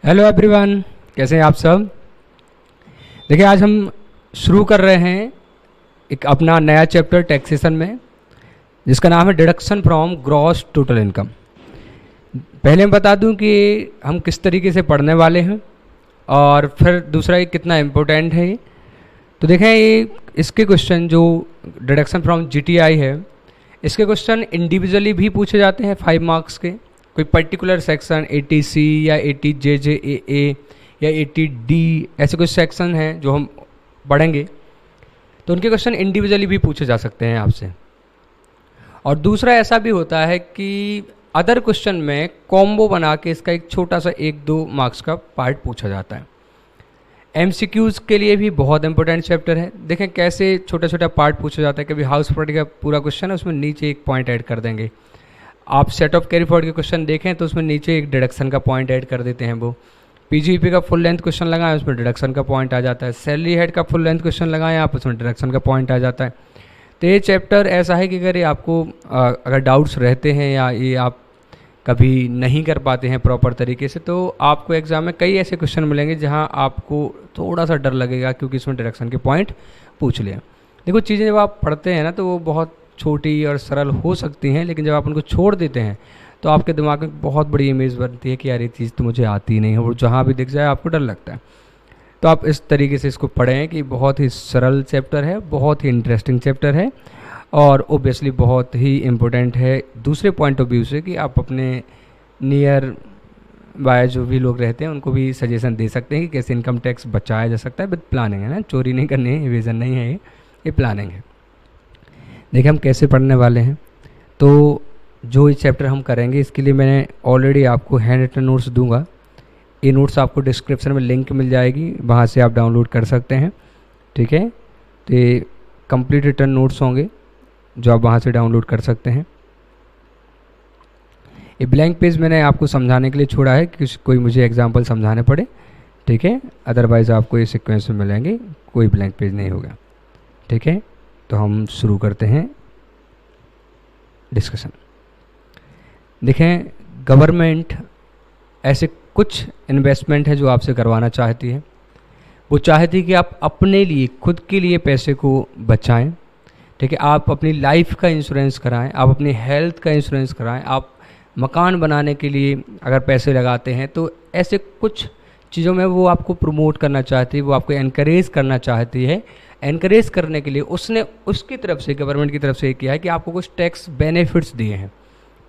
Hello everyone, कैसे हैं आप सब। देखिए, आज हम शुरू कर रहे हैं एक अपना नया चैप्टर टैक्सेशन में, जिसका नाम है deduction from gross total income. पहले मैं बता दूं कि हम किस तरीके से पढ़ने वाले हैं और फिर दूसरा ये कितना इम्पोर्टेंट है ये। तो देखें, ये इसके क्वेश्चन जो डिडक्शन फ्रॉम जीटीआई है, इसके क्वेश्चन इंडिविजुअली भी पूछे जाते हैं 5 मार्क्स के। कोई पर्टिकुलर सेक्शन 80C या 80JJAA या 80D, ऐसे कुछ सेक्शन हैं जो हम पढ़ेंगे, तो उनके क्वेश्चन इंडिविजुअली भी पूछे जा सकते हैं आपसे। और दूसरा ऐसा भी होता है कि अदर क्वेश्चन में कॉम्बो बना के इसका एक छोटा सा 1-2 मार्क्स का पार्ट पूछा जाता है। MCQs के लिए भी बहुत इंपॉर्टेंट चैप्टर है। देखें कैसे छोटा छोटा पार्ट पूछा जाता है। कभी हाउस प्रॉपर्टी का पूरा क्वेश्चन है, उसमें नीचे एक पॉइंट ऐड कर देंगे। आप सेट ऑफ कैरी फॉरवर्ड के क्वेश्चन देखें तो उसमें नीचे एक डिडक्शन का पॉइंट ऐड कर देते हैं वो। PGP का फुल लेंथ क्वेश्चन लगाएं, उसमें डिडक्शन का पॉइंट आ जाता है। सैलरी हेड का फुल लेंथ क्वेश्चन लगाएं आप, उसमें डिडक्शन का पॉइंट आ जाता है। तो ये चैप्टर ऐसा है कि अगर ये आपको अगर डाउट्स रहते हैं या ये आप कभी नहीं कर पाते हैं प्रॉपर तरीके से, तो आपको एग्ज़ाम में कई ऐसे क्वेश्चन मिलेंगे जहाँ आपको थोड़ा सा डर लगेगा, क्योंकि इसमें डिडक्शन के पॉइंट पूछ लिया। देखो, चीज़ें जब आप पढ़ते हैं ना तो वो बहुत छोटी और सरल हो सकती हैं, लेकिन जब आप उनको छोड़ देते हैं तो आपके दिमाग में बहुत बड़ी इमेज बनती है कि यार ये चीज़ तो मुझे आती नहीं है, और जहाँ भी दिख जाए आपको डर लगता है। तो आप इस तरीके से इसको पढ़ें कि बहुत ही सरल चैप्टर है, बहुत ही इंटरेस्टिंग चैप्टर है, और ओबियसली बहुत ही इम्पोर्टेंट है दूसरे पॉइंट ऑफ व्यू से कि आप अपने नियर बाय जो भी लोग रहते हैं उनको भी सजेशन दे सकते हैं कि कैसे इनकम टैक्स बचाया जा सकता है विद प्लानिंग। है ना, चोरी नहीं करनी है, इवेजन नहीं है, ये प्लानिंग है। देखिए हम कैसे पढ़ने वाले हैं। तो जो ये चैप्टर हम करेंगे इसके लिए मैंने ऑलरेडी आपको हैंड रिटन नोट्स दूंगा। ये नोट्स आपको डिस्क्रिप्शन में लिंक मिल जाएगी, वहाँ से आप डाउनलोड कर सकते हैं। ठीक है, तो ये कंप्लीट रिटन नोट्स होंगे जो आप वहाँ से डाउनलोड कर सकते हैं। ये ब्लैंक पेज मैंने आपको समझाने के लिए छोड़ा है कि कोई मुझे एग्जांपल समझाने पड़े। ठीक है, अदरवाइज़ आपको ये सीक्वेंस में मिलेंगे, कोई ब्लैंक पेज नहीं होगा। ठीक है, तो हम शुरू करते हैं डिस्कशन। देखें, गवर्नमेंट ऐसे कुछ इन्वेस्टमेंट है जो आपसे करवाना चाहती है। वो चाहती है कि आप अपने लिए, खुद के लिए पैसे को बचाएं। ठीक है, आप अपनी लाइफ का इंश्योरेंस कराएं, आप अपनी हेल्थ का इंश्योरेंस कराएं, आप मकान बनाने के लिए अगर पैसे लगाते हैं, तो ऐसे कुछ चीज़ों में वो आपको प्रमोट करना चाहती है, वो आपको एनकरेज करना चाहती है। एनकरेज करने के लिए उसने उसकी तरफ से, गवर्नमेंट की तरफ से ये किया है कि आपको कुछ टैक्स बेनिफिट्स दिए हैं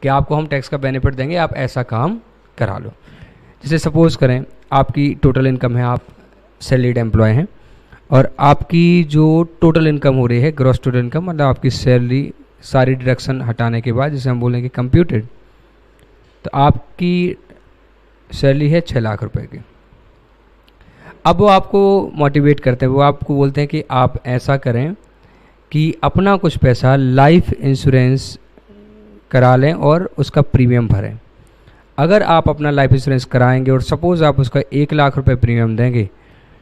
कि आपको हम टैक्स का बेनिफिट देंगे, आप ऐसा काम करा लो। जैसे सपोज़ करें आपकी टोटल इनकम है, आप सैलरीड एम्प्लॉय हैं, और आपकी जो टोटल इनकम हो रही है, ग्रॉस टोटल इनकम, मतलब आपकी सैलरी सारी डिडक्शन हटाने के बाद, जिसे हम बोलेंगे कंप्यूटेड, तो आपकी सैलरी है 6 लाख रुपए की। अब वो आपको मोटिवेट करते हैं, वो आपको बोलते हैं कि आप ऐसा करें कि अपना कुछ पैसा लाइफ इंश्योरेंस करा लें और उसका प्रीमियम भरें। अगर आप अपना लाइफ इंश्योरेंस कराएंगे और सपोज़ आप उसका 1 लाख रुपए प्रीमियम देंगे,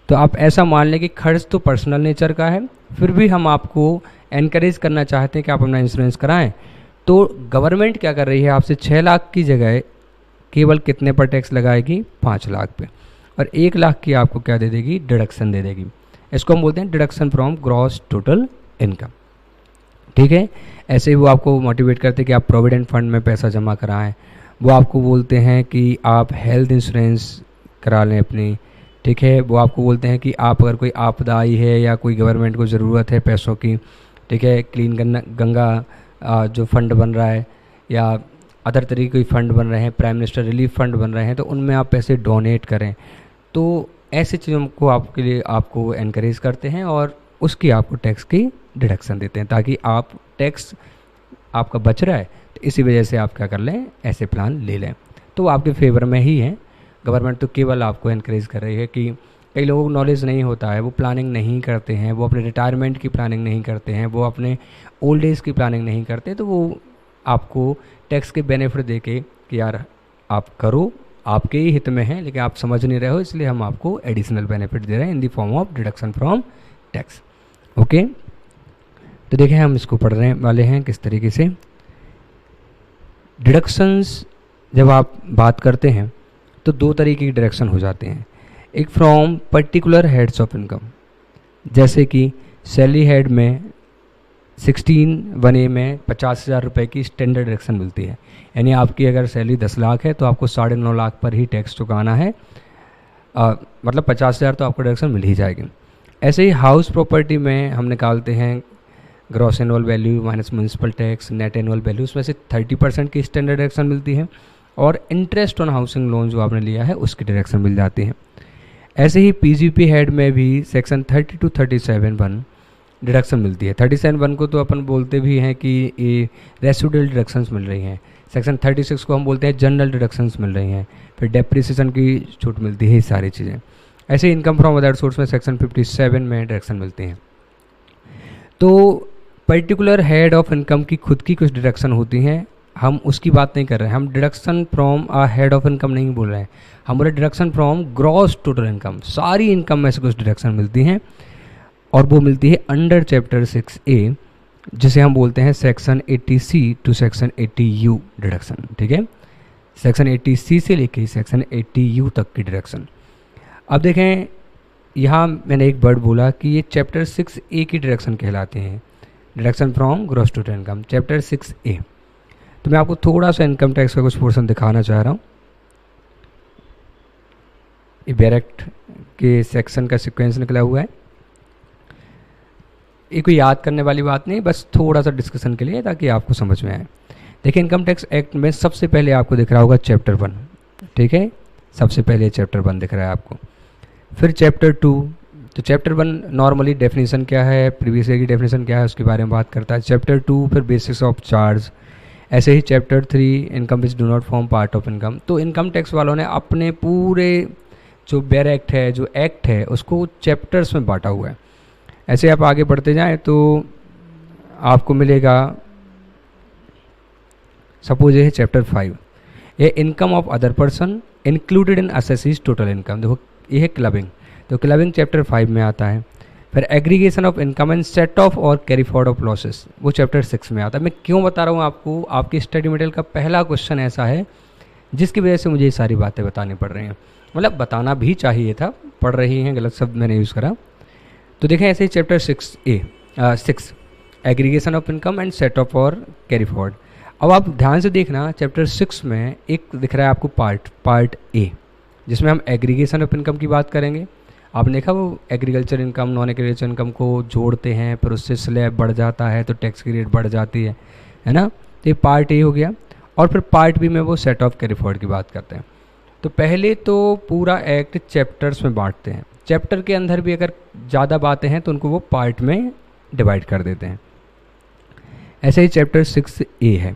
तो आप ऐसा मान लें कि खर्च तो पर्सनल नेचर का है, फिर भी हम आपको एनकरेज करना चाहते हैं कि आप अपना इंश्योरेंस कराएं। तो गवर्नमेंट क्या कर रही है, आपसे 6 लाख की जगह केवल कितने पर टैक्स लगाएगी, 5 लाख पे, और 1 लाख की आपको क्या दे देगी, डिडक्शन दे देगी। इसको हम बोलते हैं deduction from gross total income. ठीक है, ऐसे ही वो आपको मोटिवेट करते हैं कि आप प्रोविडेंट फंड में पैसा जमा कराएं। वो आपको बोलते हैं कि आप हेल्थ इंश्योरेंस करा लें अपनी। ठीक है, वो आपको बोलते हैं कि आप अगर कोई आपदा आई है या कोई गवर्नमेंट को ज़रूरत है पैसों की, ठीक है, क्लीन गंगा जो फंड बन रहा है या अदर तरीके के फंड बन रहे हैं, प्राइम मिनिस्टर रिलीफ फंड बन रहे हैं, तो उनमें आप पैसे डोनेट करें। तो ऐसी चीज़ों को आपके लिए आपको एनकरेज करते हैं और उसकी आपको टैक्स की डिडक्शन देते हैं, ताकि आप टैक्स आपका बच रहा है, तो इसी वजह से आप क्या कर लें, ऐसे प्लान ले लें। तो आपके फेवर में ही है। गवर्नमेंट तो केवल आपको एनकरेज कर रही है कि कई लोगों को नॉलेज नहीं होता है, वो प्लानिंग नहीं करते हैं, वो अपने रिटायरमेंट की प्लानिंग नहीं करते हैं, वो अपने ओल्ड एज की प्लानिंग नहीं करते, तो वो आपको टैक्स के बेनिफिट दे के कि यार आप करो, आपके ही हित में है, लेकिन आप समझ नहीं रहे हो, इसलिए हम आपको एडिशनल बेनिफिट दे रहे हैं in the form of deduction from tax. Okay, तो देखें हम इसको पढ़ने वाले हैं किस तरीके से। डिडक्शंस जब आप बात करते हैं तो दो तरीके की डिडक्शन हो जाते हैं। एक from particular heads of income, जैसे कि सैलरी हेड में 16(1)(a) में 50,000 रुपये की स्टैंडर्ड डिडक्शन मिलती है, यानी आपकी अगर सैलरी 10 लाख है तो आपको 9.5 लाख पर ही टैक्स चुकाना है, मतलब 50,000 तो आपको डिडक्शन मिल ही जाएगी। ऐसे ही हाउस प्रॉपर्टी में हम निकालते हैं gross annual value minus municipal tax net annual value, उसमें से 30% की स्टैंडर्ड डिडक्शन मिलती है, और इंटरेस्ट ऑन हाउसिंग लोन जो आपने लिया है उसकी डिडक्शन मिल जाती है। ऐसे ही पीजीपी हेड में भी सेक्शन 30 to 37(1) डिडक्शन मिलती है। 37(1) को तो अपन बोलते भी हैं कि ये रेसिडुअल डिडक्शंस मिल रही हैं। सेक्शन 36 को हम बोलते हैं जनरल डिडक्शंस मिल रही हैं, फिर डेप्रिसिएशन की छूट मिलती है, ये सारी चीज़ें। ऐसे इनकम फ्रॉम अदर सोर्स में सेक्शन 57 में डिडक्शन मिलती हैं। तो पर्टिकुलर हेड ऑफ इनकम की खुद की कुछ डिडक्शन होती हैं, हम उसकी बात नहीं कर रहे हैं। हम deduction from a head of income नहीं बोल रहे हैं, हम बोले deduction from gross total income. सारी इनकम में से कुछ डिडक्शन मिलती हैं, और वो मिलती है अंडर चैप्टर 6A, जिसे हम बोलते हैं section 80C to section 80U deduction. ठीक है, सेक्शन 80C से लेके सेक्शन 80U तक की डिडक्शन। अब देखें, यहाँ मैंने एक वर्ड बोला कि ये चैप्टर 6A की डिडक्शन कहलाते हैं, deduction from gross total income, chapter 6A। तो मैं आपको थोड़ा सा इनकम टैक्स का कुछ पोर्शन दिखाना चाह रहा हूँ। ये डायरेक्ट के सेक्शन का सीक्वेंस निकला हुआ है, ये कोई याद करने वाली बात नहीं, बस थोड़ा सा डिस्कशन के लिए ताकि आपको समझ में आए। देखिए, इनकम टैक्स एक्ट में सबसे पहले आपको दिख रहा होगा चैप्टर 1, ठीक है, सबसे पहले चैप्टर 1 दिख रहा है आपको, फिर चैप्टर 2। तो चैप्टर 1 नॉर्मली डेफिनेशन क्या है, प्रीवियस ईयर की डेफिनेशन क्या है, उसके बारे में बात करता है। चैप्टर 2 फिर बेसिस ऑफ चार्ज। ऐसे ही chapter 3 income which do not form part of income. तो इनकम टैक्स वालों ने अपने पूरे जो बेयर एक्ट है, जो एक्ट है, उसको चैप्टर्स में बांटा हुआ है। ऐसे आप आगे बढ़ते जाएं तो आपको मिलेगा, सपोज ये है चैप्टर 5, ये income of other person included in assessees total income. देखो, ये है क्लबिंग, तो क्लबिंग चैप्टर 5 में आता है। फिर aggregation of income and set off और कैरी फॉरवर्ड ऑफ लॉसेस, वो चैप्टर 6 में आता है। मैं क्यों बता रहा हूँ आपको, आपकी स्टडी मटेरियल का पहला क्वेश्चन ऐसा है जिसकी वजह से मुझे ये सारी बातें बतानी पड़ रही हैं, मतलब बताना भी चाहिए था, पढ़ रही हैं, गलत शब्द मैंने यूज़ करा। तो देखें, ऐसे ही chapter 6 aggregation of income and set off और कैरी फॉरवर्ड। अब आप ध्यान से देखना, चैप्टर 6 में एक दिख रहा है आपको पार्ट ए, जिसमें हम एग्रीगेशन ऑफ इनकम की बात करेंगे। आपने देखा वो agriculture income non agriculture income को जोड़ते हैं, फिर उससे स्लैब बढ़ जाता है तो टैक्स की रेट बढ़ जाती है ना। तो ये पार्ट ए हो गया, और फिर पार्ट बी में वो सेट ऑफ कैरी फॉरवर्ड की बात करते हैं। तो पहले तो पूरा एक्ट चैप्टर्स में बांटते हैं, चैप्टर के अंदर भी अगर ज़्यादा बातें हैं तो उनको वो पार्ट में डिवाइड कर देते हैं। ऐसे ही चैप्टर 6A है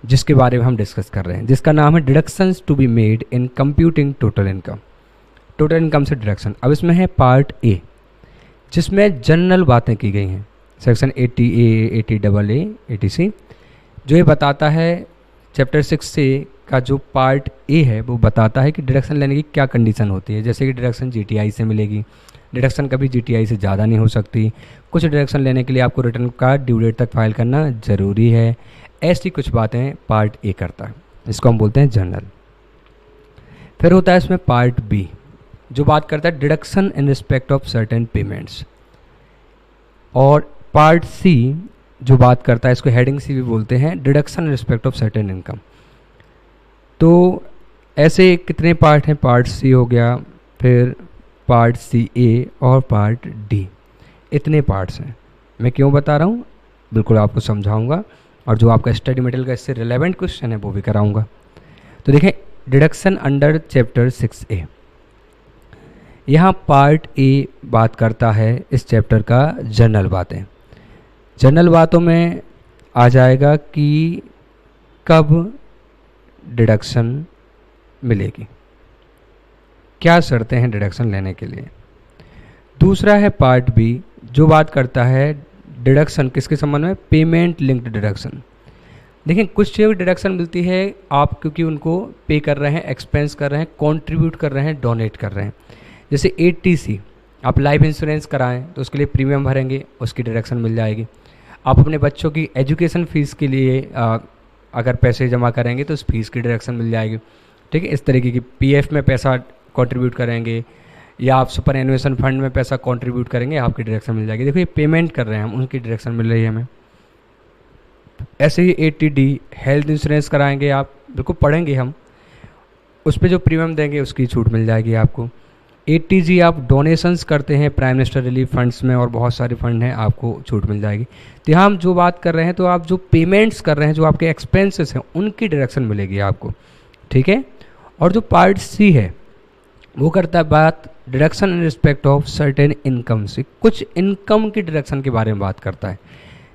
जिसके बारे में हम डिस्कस कर रहे हैं, जिसका नाम है deductions to be made in computing total income, total income से डिडक्शन। अब इसमें है पार्ट ए, जिसमें जनरल बातें की गई हैं, सेक्शन 80A, 80AA, 80C, जो ये बताता है चैप्टर 6A का जो पार्ट ए है वो बताता है कि डिडक्शन लेने की क्या कंडीशन होती है। जैसे कि डिडक्शन जीटीआई से मिलेगी, डिडक्शन कभी जीटीआई से ज़्यादा नहीं हो सकती, कुछ डिडक्शन लेने के लिए आपको रिटर्न कार्ड ड्यू डेट तक फाइल करना ज़रूरी है, ऐसी कुछ बातें पार्ट ए करता है, इसको हम बोलते हैं जनरल। फिर होता है इसमें पार्ट बी, जो बात करता है deduction in respect of certain payments, और पार्ट सी जो बात करता है, इसको हेडिंग सी भी बोलते हैं, deduction in respect of certain income. तो ऐसे कितने पार्ट हैं, पार्ट सी हो गया, फिर पार्ट सी ए और पार्ट डी, इतने पार्ट्स हैं। मैं क्यों बता रहा हूँ बिल्कुल आपको समझाऊंगा, और जो आपका स्टडी मटेरियल का इससे रिलेवेंट क्वेश्चन है वो भी कराऊंगा। तो देखें, डिडक्शन अंडर चैप्टर 6A, यहाँ पार्ट ए बात करता है इस चैप्टर का जनरल बातें। जनरल बातों में आ जाएगा कि कब डिडक्शन मिलेगी, क्या शर्तें हैं डिडक्शन लेने के लिए। दूसरा है पार्ट बी, जो बात करता है डिडक्शन किसके संबंध में, पेमेंट लिंक्ड डिडक्शन। देखिए, कुछ चीज़ों की डिडक्शन मिलती है आप क्योंकि उनको पे कर रहे हैं, एक्सपेंस कर रहे हैं, कंट्रीब्यूट कर रहे हैं, डोनेट कर रहे हैं। जैसे 80C, आप लाइफ इंश्योरेंस कराएं तो उसके लिए प्रीमियम भरेंगे, उसकी डिडक्शन मिल जाएगी। आप अपने बच्चों की एजुकेशन फ़ीस के लिए अगर पैसे जमा करेंगे तो उस फीस की डिडक्शन मिल जाएगी। ठीक है। इस तरीके की पीएफ में पैसा कंट्रीब्यूट करेंगे या आप सुपर एनुएशन फंड में पैसा कंट्रीब्यूट करेंगे, आपकी डायरेक्शन मिल जाएगी। देखो ये पेमेंट कर रहे हैं हम, उनकी डायरेक्शन मिल रही है हमें। ऐसे ही एटीडी हेल्थ इंश्योरेंस कराएंगे आप, बिल्कुल पढ़ेंगे हम, उस पर जो प्रीमियम देंगे उसकी छूट मिल जाएगी आपको। एटीजी आप डोनेशंस करते हैं प्राइम मिनिस्टर रिलीफ फंड्स में और बहुत सारे फंड हैं, आपको छूट मिल जाएगी। तो यहाँ हम जो बात कर रहे हैं, तो आप जो पेमेंट्स कर रहे हैं, जो आपके एक्सपेंसेस हैं, उनकी डायरेक्शन मिलेगी आपको, ठीक है। और जो पार्ट सी है वो करता है बात deduction in respect of certain income से, कुछ इनकम की डिडक्शन के बारे में बात करता है।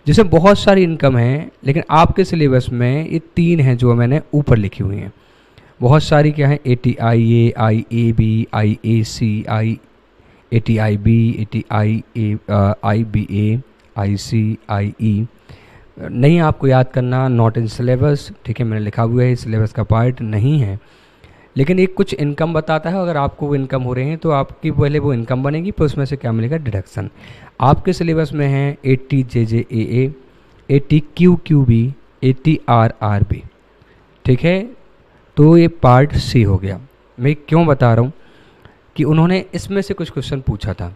जैसे बहुत सारी इनकम है, लेकिन आपके सिलेबस में ये 3 हैं जो मैंने ऊपर लिखी हुई हैं। बहुत सारी क्या है, ATIA, IAB, IAC, ATIB, IBA, ICIE। नहीं आपको याद करना, नॉट इन सिलेबस, ठीक है, मैंने लिखा हुआ है, सिलेबस का पार्ट नहीं है। लेकिन एक कुछ इनकम बताता है, अगर आपको वो इनकम हो रही है तो आपकी पहले वो इनकम बनेगी, फिर उसमें से क्या मिलेगा, डिडक्शन। आपके सिलेबस में है ATJJAA, ATQQB, ATRRB, ठीक है। तो ये पार्ट सी हो गया। मैं क्यों बता रहा हूँ कि उन्होंने इसमें से कुछ क्वेश्चन पूछा था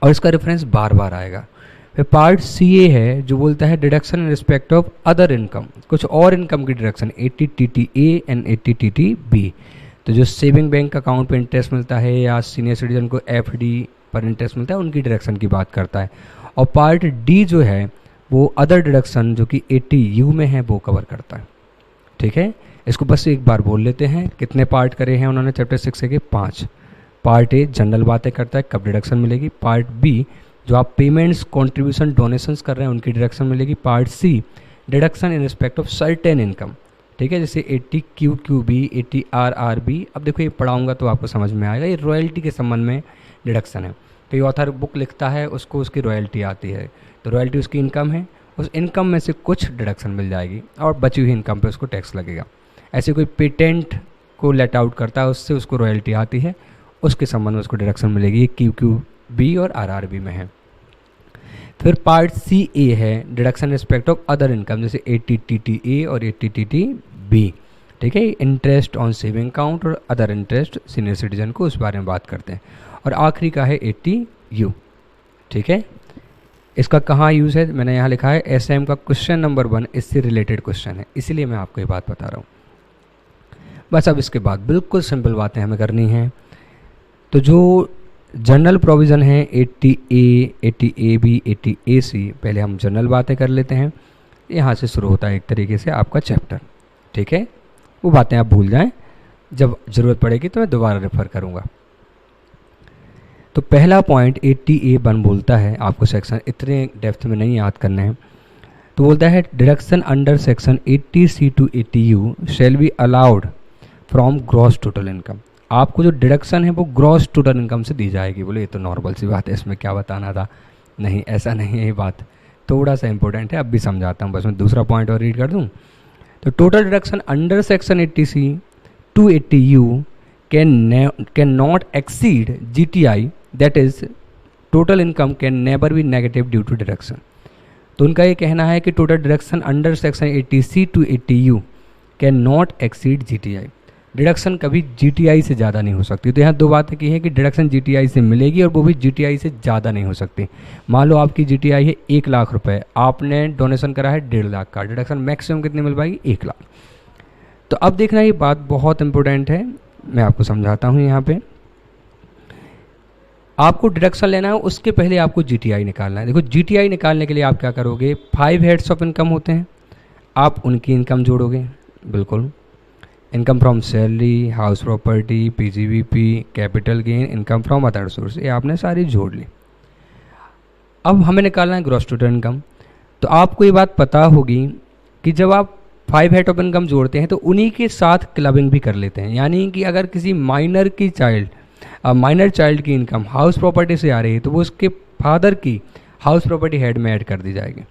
और इसका रेफरेंस बार बार आएगा। फिर पार्ट सी ए है जो बोलता है deduction in respect of other income, कुछ और इनकम की डिडक्शन, ATTTA एंड ATTTB। तो जो सेविंग बैंक अकाउंट पर इंटरेस्ट मिलता है या सीनियर सिटीजन को FD पर इंटरेस्ट मिलता है, उनकी डिडक्शन की बात करता है। और पार्ट डी जो है वो अदर डिडक्शन जो कि ATU में है वो कवर करता है, ठीक है। इसको बस एक बार बोल लेते हैं। कितने पार्ट करे हैं उन्होंने चैप्टर 6 के, 5। पार्ट ए जनरल बातें करता है, कब डिडक्शन मिलेगी। पार्ट बी जो आप पेमेंट्स, कंट्रीब्यूशन, डोनेशंस कर रहे हैं, उनकी डिडक्शन मिलेगी। Part C deduction in respect of certain income, ठीक है, जैसे ATQQB, ATRRB। अब देखो ये पढ़ाऊंगा तो आपको समझ में आएगा, ये रॉयल्टी के संबंध में डिडक्शन है। कोई ऑथर बुक लिखता है, उसको उसकी रॉयल्टी आती है, तो रॉयल्टी उसकी इनकम है, उस इनकम में से कुछ डिडक्शन मिल जाएगी और बची हुई इनकम पे उसको टैक्स लगेगा। ऐसे कोई पेटेंट को लेट आउट करता है, उससे उसको रॉयल्टी आती है, उसके संबंध में उसको डिडक्शन मिलेगी। QQB और RRB में है। फिर पार्ट सी ए है deduction respect of other income, जैसे ATTTA और ATTTB, ठीक है, इंटरेस्ट ऑन सेविंग अकाउंट और अदर इंटरेस्ट सीनियर सिटीजन को, उस बारे में बात करते हैं। और आखिरी का है ATU, ठीक है। इसका कहाँ यूज़ है, मैंने यहाँ लिखा है SM का क्वेश्चन नंबर 1 इससे रिलेटेड क्वेश्चन है, इसीलिए मैं आपको ये बात बता रहा हूँ। बस अब इसके बाद बिल्कुल सिंपल बातें हमें करनी हैं। तो जो जनरल प्रोविज़न है ATA, ATAB, ATAC, पहले हम जनरल बातें कर लेते हैं। यहाँ से शुरू होता है एक तरीके से आपका चैप्टर, ठीक है। वो बातें आप भूल जाएं, जब ज़रूरत पड़ेगी तो मैं दोबारा रेफर करूँगा। तो पहला पॉइंट ATA1 बोलता है, आपको सेक्शन इतने डेप्थ में नहीं याद करने हैं, तो बोलता है deduction under section 80C to ATU shell be allowed from gross total income. आपको जो डिडक्शन है वो ग्रॉस टोटल इनकम से दी जाएगी। बोले ये तो नॉर्मल सी बात है, इसमें क्या बताना था। नहीं, ऐसा नहीं है, ये बात थोड़ा सा इंपॉर्टेंट है, अब भी समझाता हूँ। बस मैं दूसरा पॉइंट और रीड कर दूँ। तो total deduction under section 80C to ATU can not exceed GTI, that is total income can never be negative due to deduction. तो उनका ये कहना है कि total deduction under section 80C to ATU can not exceed GTI, deduction कभी GTI से ज़्यादा नहीं हो सकती। तो यहाँ दो बातें की है कि डिडक्शन GTI से मिलेगी और वो भी GTI से ज़्यादा नहीं हो सकती। मान लो आपकी GTI है 1 लाख रुपए, आपने डोनेशन करा है 1.5 लाख का, डिडक्शन मैक्सिमम कितनी मिल पाएगी, 1 लाख। तो अब देखना ये बात बहुत इंपॉर्टेंट है, मैं आपको समझाता हूँ। यहाँ पे आपको डिडक्शन लेना है, उसके पहले आपको GTI निकालना है। देखो GTI निकालने के लिए आप क्या करोगे, 5 हेड्स ऑफ इनकम होते हैं, आप उनकी इनकम जोड़ोगे। बिल्कुल, income from salary, house property, PGBP, capital gain, income from other source, ये आपने सारी जोड़ ली। अब हमें निकालना है ग्रॉस टोटल इनकम। तो आपको ये बात पता होगी कि जब आप 5 हेड ऑफ इनकम जोड़ते हैं तो उन्हीं के साथ क्लबिंग भी कर लेते हैं। यानी कि अगर किसी माइनर चाइल्ड की इनकम हाउस प्रॉपर्टी से आ रही है तो वो उसके फादर की हाउस प्रॉपर्टी हेड में ऐड कर दी जाएगी।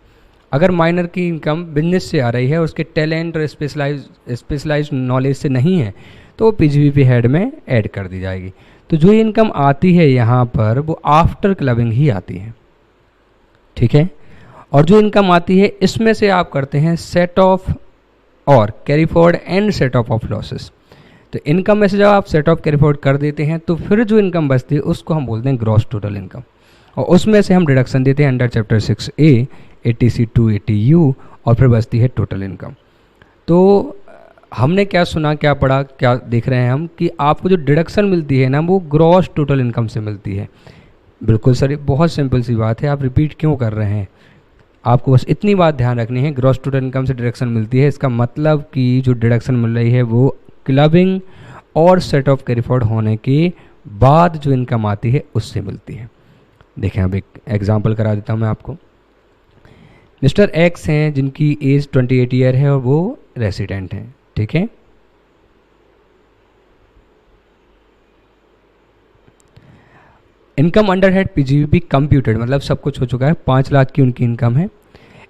अगर माइनर की इनकम बिजनेस से आ रही है, उसके टैलेंट और स्पेशलाइज्ड नॉलेज से नहीं है, तो वो PGBP हेड में ऐड कर दी जाएगी। तो जो इनकम आती है यहाँ पर वो आफ्टर क्लबिंग ही आती है, ठीक है। और जो इनकम आती है इसमें से आप करते हैं सेट ऑफ और carry forward and set of losses. तो इनकम में से जब आप सेट ऑफ कैरी फॉरवर्ड कर देते हैं तो फिर जो इनकम बचती है उसको हम बोलते हैं ग्रॉस टोटल इनकम, और उसमें से हम डिडक्शन देते हैं under chapter 6A 80C to 80U, और फिर बचती है टोटल इनकम। तो हमने क्या सुना, क्या पढ़ा, क्या देख रहे हैं हम कि आपको जो डिडक्शन मिलती है ना वो ग्रॉस टोटल इनकम से मिलती है। बिल्कुल सर, बहुत सिंपल सी बात है, आप रिपीट क्यों कर रहे हैं? आपको बस इतनी बात ध्यान रखनी है, ग्रॉस टोटल इनकम से डिडक्शन मिलती है, इसका मतलब कि जो डिडक्शन मिल रही है वो क्लबिंग और सेट ऑफ कैरी फॉरवर्ड होने के बाद जो इनकम आती है उससे मिलती है। देखें, अब एक एग्जांपल करा देता हूँ मैं आपको। मिस्टर एक्स हैं जिनकी एज 28 ईयर है और वो रेसिडेंट हैं, ठीक है। इनकम अंडर हेड पीजीवीपी कंप्यूटेड, मतलब सब कुछ हो चुका है, 5 लाख की उनकी इनकम है।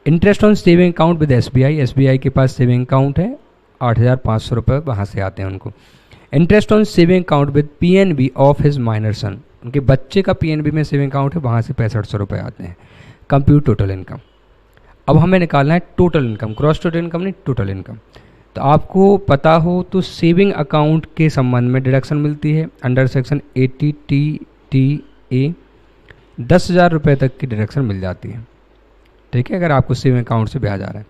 Interest on saving account with SBI, SBI के पास सेविंग अकाउंट है, 8,500 रुपये वहाँ से आते हैं उनको। Interest on saving account with PNB of his minor son, उनके बच्चे का पीएनबी में सेविंग अकाउंट है, वहाँ से 6500 रुपये आते हैं। Compute total income. अब हमें निकालना है total income, gross total income नहीं, टोटल इनकम। तो आपको पता हो तो सेविंग अकाउंट के संबंध में डिडक्शन मिलती है अंडर सेक्शन 80TTA 10,000 रुपये तक की डिडक्शन मिल जाती है, ठीक है, अगर आपको सेविंग अकाउंट से ब्याज आ रहा है।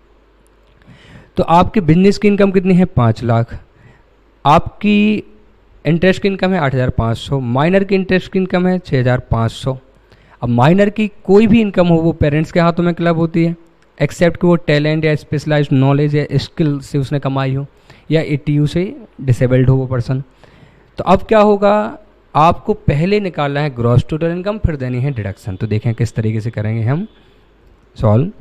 तो आपके बिजनेस की इनकम कितनी है? 5 लाख। आपकी इंटरेस्ट की इनकम है 8,500, माइनर की इंटरेस्ट की इनकम है 6,500। अब माइनर की कोई भी इनकम हो वो पेरेंट्स के हाथों में क्लब होती है, एक्सेप्ट कि वो टैलेंट या स्पेशलाइज्ड नॉलेज या स्किल से उसने कमाई हो या एटीयू से डिसेबल्ड हो वो पर्सन। तो अब क्या होगा, आपको पहले निकालना है ग्रॉस टोटल इनकम, फिर देनी है डिडक्शन। तो देखें किस तरीके से करेंगे हम सॉल्व।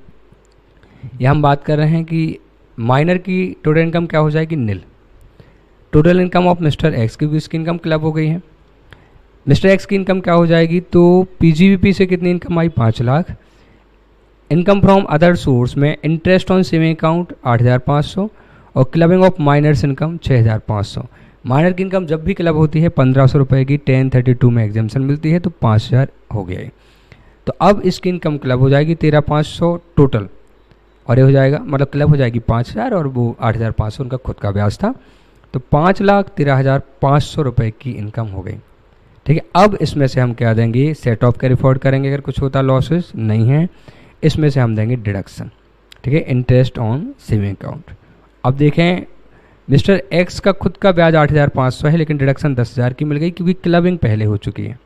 यह हम बात कर रहे हैं कि माइनर की टोटल इनकम क्या हो जाएगी? Nil. Total income of mister X, क्योंकि इसकी इनकम क्लब हो गई है। मिस्टर एक्स की इनकम क्या हो जाएगी? तो पीजीवीपी से कितनी इनकम आई? 5 lakh. Income from other source में इंटरेस्ट ऑन सेविंग अकाउंट 8,500 और clubbing of minors income 6,500। Minor की इनकम जब भी क्लब होती है 1,500 रुपये की 1032 में एग्जाम्पशन मिलती है, तो 5,000 हो गया है। तो अब इसकी इनकम क्लब हो जाएगी 13,500 टोटल, और ये हो जाएगा मतलब क्लब हो जाएगी 5,000 और वो 8,500 उनका खुद का ब्याज था, तो 5,13,500 रुपये की इनकम हो गई, ठीक है। अब इसमें से हम क्या देंगे? सेट ऑफ कैरी फॉरवर्ड करेंगे अगर कुछ होता, लॉसेस नहीं है, इसमें से हम देंगे डिडक्शन, ठीक है, इंटरेस्ट ऑन सेविंग अकाउंट। अब देखें मिस्टर एक्स का खुद का ब्याज 8,500 है, लेकिन डिडक्शन 10,000 की मिल गई क्योंकि क्लबिंग पहले हो चुकी है।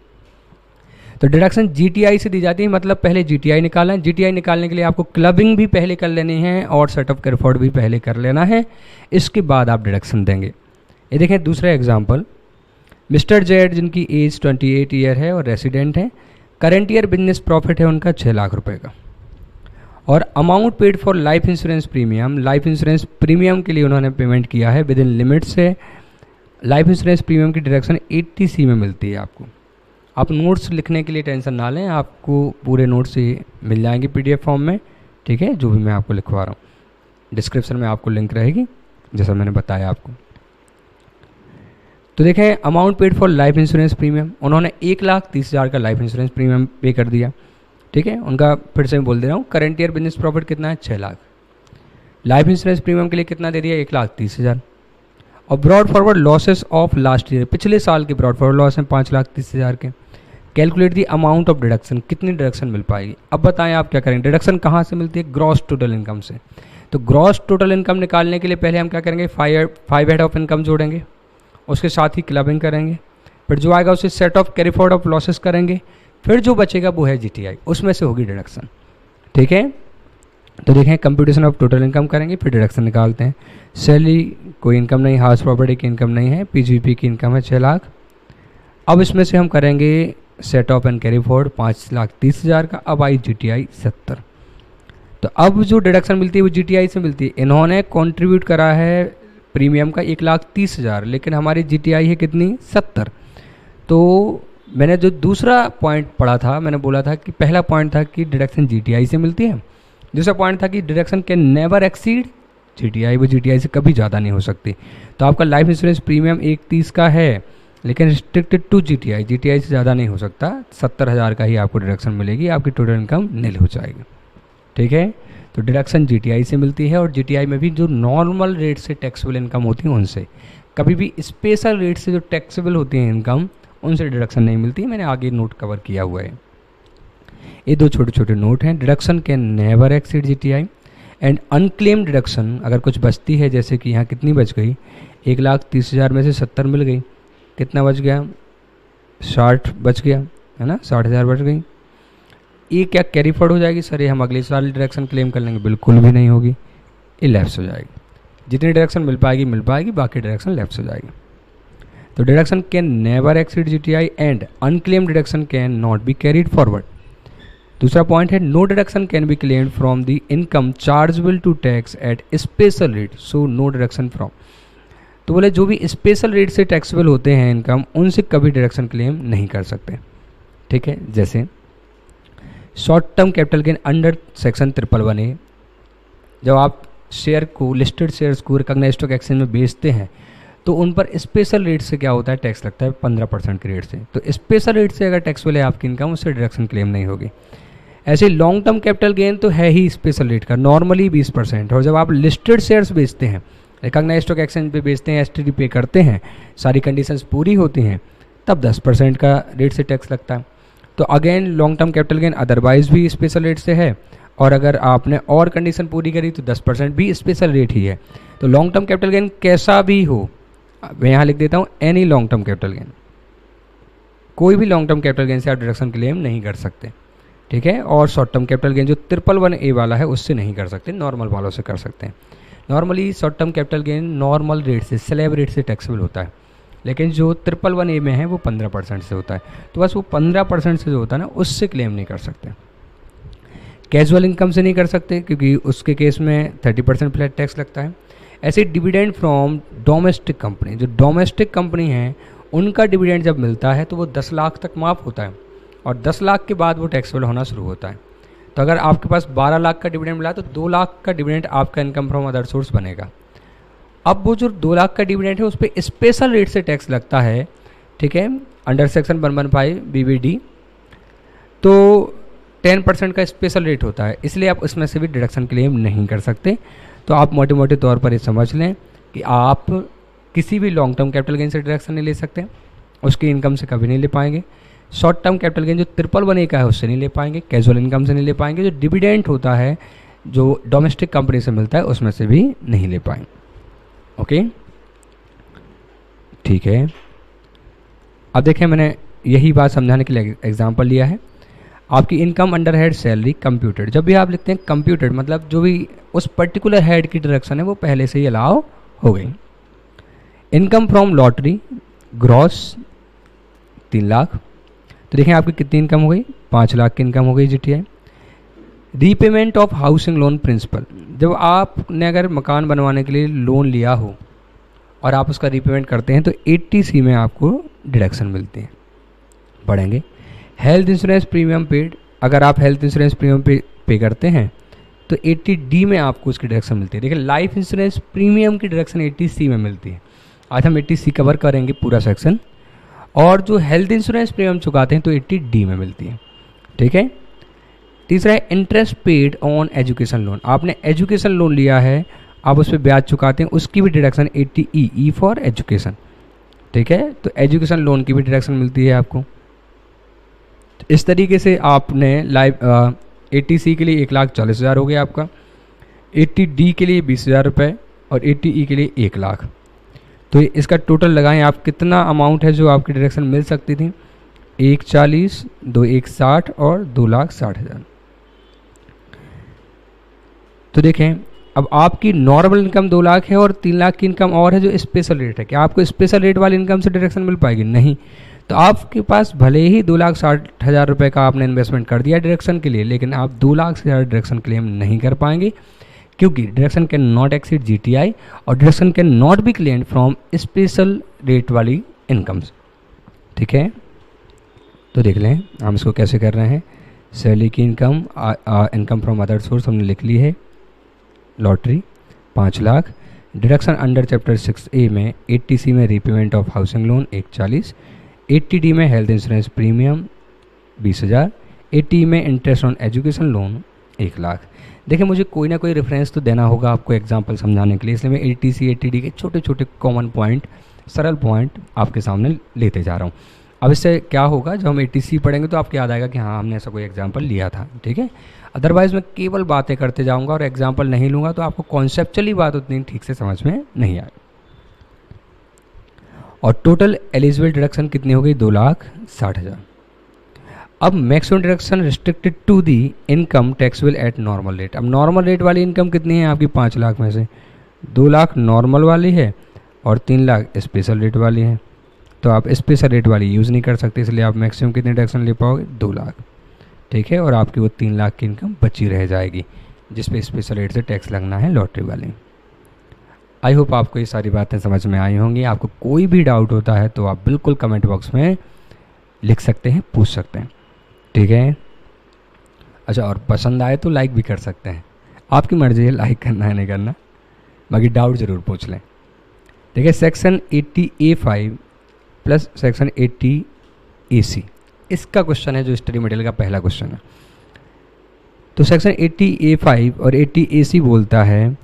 तो डिडक्शन जीटीआई से दी जाती है, मतलब पहले जीटीआई निकालना है। जीटीआई निकालने के लिए आपको क्लबिंग भी पहले कर लेनी है और सेट ऑफ कैरी फॉरवर्ड भी पहले कर लेना है, इसके बाद आप डिडक्शन देंगे। ये देखें दूसरा एग्जाम्पल, मिस्टर जेड जिनकी एज 28 ईयर है और रेसिडेंट है, करेंट ईयर बिजनेस प्रॉफिट है उनका 6 लाख रुपए का, और amount paid for life insurance premium, life insurance premium के लिए उन्होंने पेमेंट किया है विद इन लिमिट से। लाइफ इंश्योरेंस प्रीमियम की डिडक्शन 80C में मिलती है आपको। आप नोट्स लिखने के लिए टेंशन ना लें, आपको पूरे नोट्स मिल जाएंगे PDF फॉर्म में, ठीक है, जो भी मैं आपको लिखवा रहा हूँ। डिस्क्रिप्शन में आपको लिंक रहेगी जैसा मैंने बताया आपको। तो देखें amount paid for life insurance premium, उन्होंने 1,30,000 का लाइफ इंश्योरेंस प्रीमियम पे कर दिया, ठीक है। उनका फिर से मैं बोल दे रहा हूँ, करंट ईयर बिजनेस प्रॉफिट कितना है? 6 लाख। लाइफ इंश्योरेंस प्रीमियम के लिए कितना दे दिया? 1,30,000। और brought forward losses of last year, पिछले साल के ब्रॉड फॉरवर्ड लॉस हैं 5,30,000 के। Calculate the amount of deduction, कितनी डिडक्शन मिल पाएगी? अब बताएं आप क्या करेंगे? डिडक्शन कहाँ से मिलती है? ग्रॉस टोटल इनकम से। तो ग्रॉस टोटल इनकम निकालने के लिए पहले हम क्या करेंगे? 5 हेड ऑफ इनकम जोड़ेंगे, उसके साथ ही क्लबिंग करेंगे, फिर जो आएगा उसे set of carry forward of losses करेंगे, फिर जो बचेगा वो है जीटीआई, उसमें से होगी डिडक्शन, ठीक है। तो देखें कंप्यूटेशन ऑफ टोटल इनकम करेंगे, फिर डिडक्शन निकालते हैं। सैलरी कोई इनकम नहीं, हाउस प्रॉपर्टी की इनकम नहीं है, पीजीपी की इनकम है 6 लाख। अब इसमें से हम करेंगे set of and carry forward 5,30,000 का। अब आई जीटीआई 70। तो अब जो डिडक्शन मिलती है वो जीटीआई से मिलती है। इन्होंने कंट्रीब्यूट करा है प्रीमियम का 1,30,000, लेकिन हमारी जीटीआई है कितनी? 70। तो मैंने जो दूसरा पॉइंट पढ़ा था, मैंने बोला था कि पहला पॉइंट था कि डिडक्शन जीटीआई से मिलती है, दूसरा पॉइंट था कि deduction can never exceed GTI, वो जीटीआई से कभी ज़्यादा नहीं हो सकती। तो आपका लाइफ इंश्योरेंस प्रीमियम 1,30 का है, लेकिन रिस्ट्रिक्टेड टू जीटीआई, जीटीआई से ज़्यादा नहीं हो सकता। 70,000 का ही आपको डिडक्शन मिलेगी, आपकी टोटल इनकम नील हो जाएगी, ठीक है। तो डिडक्शन जीटीआई से मिलती है, और जीटीआई में भी जो नॉर्मल रेट से टैक्सेबल इनकम होती है उनसे। कभी भी स्पेशल रेट से जो टैक्सेबल होती है इनकम, उनसे डिडक्शन नहीं मिलती है। मैंने आगे नोट कवर किया हुआ है। ये दो छोटे छोटे नोट हैं। Deduction can never exceed GTI and unclaim deduction, अगर कुछ बचती है, जैसे कि यहाँ कितनी बच गई, 1,30,000 में से 70 मिल गई, कितना बच गया, 60 बच गया, है ना, 60,000 बच गई। ये क्या कैरी फॉर्ड हो जाएगी सर, ये हम अगले साल डिडक्शन क्लेम कर लेंगे? बिल्कुल भी नहीं होगी, ये लेफ्ट हो जाएगी। जितनी डिडक्शन मिल पाएगी, बाकी डिडक्शन लेफ्ट हो जाएगी। तो deduction can never exceed GTI and unclaim deduction can not be carried forward. दूसरा पॉइंट है, no deduction can be claimed from the income chargeable to tax at special rate, so no deduction from. तो बोले जो भी special rate से taxable होते हैं income, उनसे कभी डिडक्शन क्लेम नहीं कर सकते। ठीक है, जैसे short term capital gain under section 111A, जब आप शेयर को, लिस्टेड शेयर्स को रिकॉग्नाइज्ड स्टॉक एक्सचेंज में बेचते हैं तो उन पर स्पेशल रेट से क्या होता है, टैक्स लगता है 15% के रेट से। तो स्पेशल रेट से अगर टैक्सेबल है आपकी इनकम, उससे डिडक्शन क्लेम नहीं होगी। ऐसे लॉन्ग टर्म कैपिटल गेन तो है ही स्पेशल रेट का, नॉर्मली 20%। और जब आप लिस्टेड शेयर्स बेचते हैं, रिकॉग्नाइज्ड स्टॉक एक्सचेंज पे बेचते हैं, एसटीडी पे करते हैं, सारी कंडीशंस पूरी होती हैं, तब 10% का रेट से टैक्स लगता है। तो again long term capital gain otherwise भी स्पेशल रेट से है, और अगर आपने और कंडीशन पूरी करी तो 10% भी स्पेशल रेट ही है। तो लॉन्ग टर्म कैपिटल गेन कैसा भी हो, मैं यहाँ लिख देता हूँ any long term capital gain, कोई भी लॉन्ग टर्म कैपिटल गेन से आप डिडक्शन क्लेम नहीं कर सकते। ठीक है, और शॉर्ट टर्म कैपिटल गेन जो 111A वाला है उससे नहीं कर सकते, नॉर्मल वालों से कर सकते हैं। Normally short term capital gain normal rate से, स्लैब रेट से टैक्सेबल होता है, लेकिन जो 111A में है वो 15% से होता है। तो बस वो 15% से जो होता है ना, उससे क्लेम नहीं कर सकते। कैजुअल इनकम से नहीं कर सकते क्योंकि उसके केस में 30% फ्लैट टैक्स लगता है। ऐसे डिविडेंड फ्रॉम डोमेस्टिक कंपनी, जो डोमेस्टिक कंपनी है उनका डिविडेंड जब मिलता है तो वो 10 लाख तक माफ़ होता है, और 10 लाख के बाद वो टैक्सेबल होना शुरू होता है। तो अगर आपके पास 12 लाख का डिविडेंड मिला तो 2 लाख का डिविडेंड आपका इनकम फ्रॉम अदर सोर्स बनेगा। अब वो जो 2 लाख का डिविडेंड है उस पर स्पेशल रेट से टैक्स लगता है, ठीक है, अंडर सेक्शन 115 BBD, तो 10% का स्पेशल रेट होता है, इसलिए आप उसमें से भी डिडक्शन क्लेम नहीं कर सकते। तो आप मोटे मोटे तौर पर ये समझ लें कि आप किसी भी लॉन्ग टर्म कैपिटल गेन से डिडक्शन नहीं ले सकते, उसकी इनकम से कभी नहीं ले पाएंगे। शॉर्ट टर्म कैपिटल गेन जो 111A का है उससे नहीं ले पाएंगे, कैजुअल इनकम से नहीं ले पाएंगे, जो डिविडेंड होता है जो डोमेस्टिक कंपनी से मिलता है उसमें से भी नहीं ले पाएंगे। ओके, ठीक है। अब देखें, मैंने यही बात समझाने के लिए एग्जांपल लिया है। आपकी income under head salary computed, जब भी आप लिखते हैं कंप्यूटेड मतलब जो भी उस पर्टिकुलर हेड की डिडक्शन है वो पहले से ही अलाउ हो गई। Income from lottery gross 3 lakh, तो देखें आपकी कितनी इनकम हो गई, 5 लाख की इनकम हो गई GTI. Repayment of housing loan principal, जब आपने अगर मकान बनवाने के लिए लोन लिया हो और आप उसका रीपेमेंट करते हैं तो 80C में आपको डिडक्शन मिलती है। पढ़ेंगे हेल्थ इंश्योरेंस प्रीमियम पेड, अगर आप हेल्थ इंश्योरेंस प्रीमियम पे करते हैं तो 80D में आपको उसकी डिडक्शन मिलती है। देखिए लाइफ इंश्योरेंस प्रीमियम की डिडक्शन 80C में मिलती है। आज हम 80C कवर करेंगे पूरा सेक्शन, और जो हेल्थ इंश्योरेंस प्रीमियम चुकाते हैं तो 80D में मिलती है। ठीक है, तीसरा है interest paid on education loan, आपने एजुकेशन लोन लिया है, आप उस पर ब्याज चुकाते हैं, उसकी भी deduction 80E, E for education. ठीक है, तो एजुकेशन लोन की भी डिडक्शन मिलती है आपको। तो इस तरीके से आपने लाइफ 80C के लिए 1,40,000 हो गया आपका, 80D के लिए 20,000 रुपये और 80E के लिए 1 लाख। तो इसका टोटल लगाएं आप, कितना अमाउंट है जो आपकी डिडक्शन मिल सकती थी, 1,40,000, 2,60,000 और 2,60,000। तो देखें अब आपकी नॉर्मल इनकम 2 लाख है और 3 लाख की इनकम और है जो स्पेशल रेट है। क्या आपको स्पेशल रेट वाली इनकम से डिडक्शन मिल पाएगी? नहीं। तो आपके पास भले ही 2,60,000 रुपये का आपने इन्वेस्टमेंट कर दिया डिडक्शन के लिए, लेकिन आप 2 लाख से ज़्यादा डिडक्शन क्लेम नहीं कर पाएंगे, क्योंकि deduction can not exceed GTI और deduction can not be claimed from special rate वाली इनकम्स। ठीक है, तो देख लें हम इसको कैसे कर रहे हैं। सैलरी की income, income from other source हमने लिख ली है, lottery 5 lakh, deduction under chapter 6A में 80C में repayment of housing loan 1,40,000, 80D में हेल्थ इंश्योरेंस प्रीमियम 20,000, 80E में interest on education loan 1 lakh. देखिए मुझे कोई ना कोई रेफरेंस तो देना होगा आपको एग्जांपल समझाने के लिए, इसलिए मैं एटीसी एटीडी के छोटे छोटे कॉमन पॉइंट, सरल पॉइंट आपके सामने लेते जा रहा हूँ। अब इससे क्या होगा, जब हम एटीसी पढ़ेंगे तो आपको याद आएगा कि हाँ हमने ऐसा कोई एग्जाम्पल लिया था, ठीक है। अदरवाइज़ मैं केवल बातें करते जाऊँगा और एग्जाम्पल नहीं लूँगा तो आपको कॉन्सेप्चुअली बात उतनी ठीक से समझ में नहीं आएगी। और टोटल एलिजिबल डिडक्शन कितनी हो गई, 2,60,000। अब maximum deduction restricted to the income taxable at normal rate. अब नॉर्मल रेट वाली इनकम कितनी है आपकी, 5 लाख में से 2 लाख नॉर्मल वाली है और 3 लाख स्पेशल रेट वाली है। तो आप स्पेशल रेट वाली यूज़ नहीं कर सकते, इसलिए आप मैक्सिमम कितनी डिडक्शन ले पाओगे, 2 लाख, ठीक है। और आपकी वो 3 लाख की इनकम बची रह जाएगी जिस पे स्पेशल रेट से टैक्स लगना है, लॉटरी वाली। आई होप आपको ये सारी बातें समझ में आई होंगी। आपको कोई भी डाउट होता है तो आप बिल्कुल कमेंट बॉक्स में लिख सकते हैं, पूछ सकते हैं, ठीक है। अच्छा, और पसंद आए तो लाइक भी कर सकते हैं, आपकी मर्ज़ी है लाइक करना है नहीं करना, बाकी डाउट ज़रूर पूछ लें, ठीक है। Section 80A5 plus section 80AC इसका क्वेश्चन है जो स्टडी मटेरियल का पहला क्वेश्चन है। तो सेक्शन 80A5 और 80AC बोलता है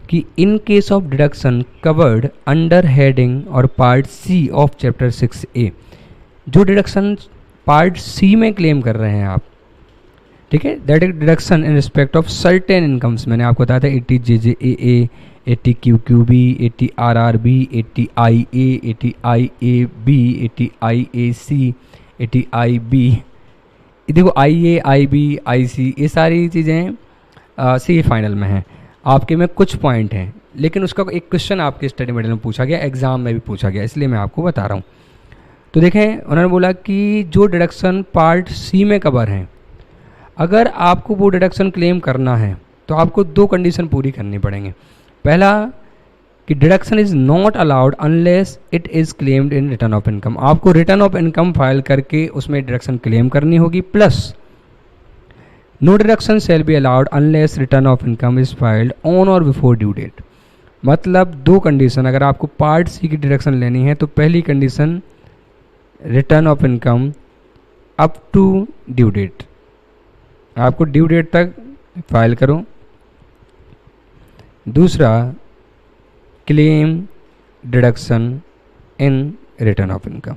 कि in case of deduction covered under heading और part C of chapter 6A, जो डिडक्शन पार्ट सी में क्लेम कर रहे हैं आप, ठीक है, that is deduction in respect of certain incomes. मैंने आपको बताया था 80 JJAA, 80 QQB, 80 RRB, 80 IA, 80 IAB, 80 IAC, 80 IB। देखो IA, IB, IC ये सारी चीज़ें सी फाइनल में हैं, आपके में कुछ पॉइंट हैं, लेकिन उसका एक क्वेश्चन आपके स्टडी मटेरियल में पूछा गया, एग्जाम में भी पूछा गया, इसलिए मैं आपको बता रहा हूँ। तो देखें, उन्होंने बोला कि जो डिडक्शन पार्ट सी में कवर हैं, अगर आपको वो डिडक्शन क्लेम करना है तो आपको 2 कंडीशन पूरी करनी पड़ेंगे। पहला कि deduction is not allowed unless it is claimed in return of income. आपको रिटर्न ऑफ इनकम फाइल करके उसमें डिडक्शन क्लेम करनी होगी, plus no deduction shall be allowed unless return of income is filed on और before due date. मतलब 2 condition, अगर आपको part सी की डिडक्शन लेनी है तो पहली condition return of income up to due date, आपको ड्यू डेट तक फाइल करो। दूसरा claim deduction in return of income,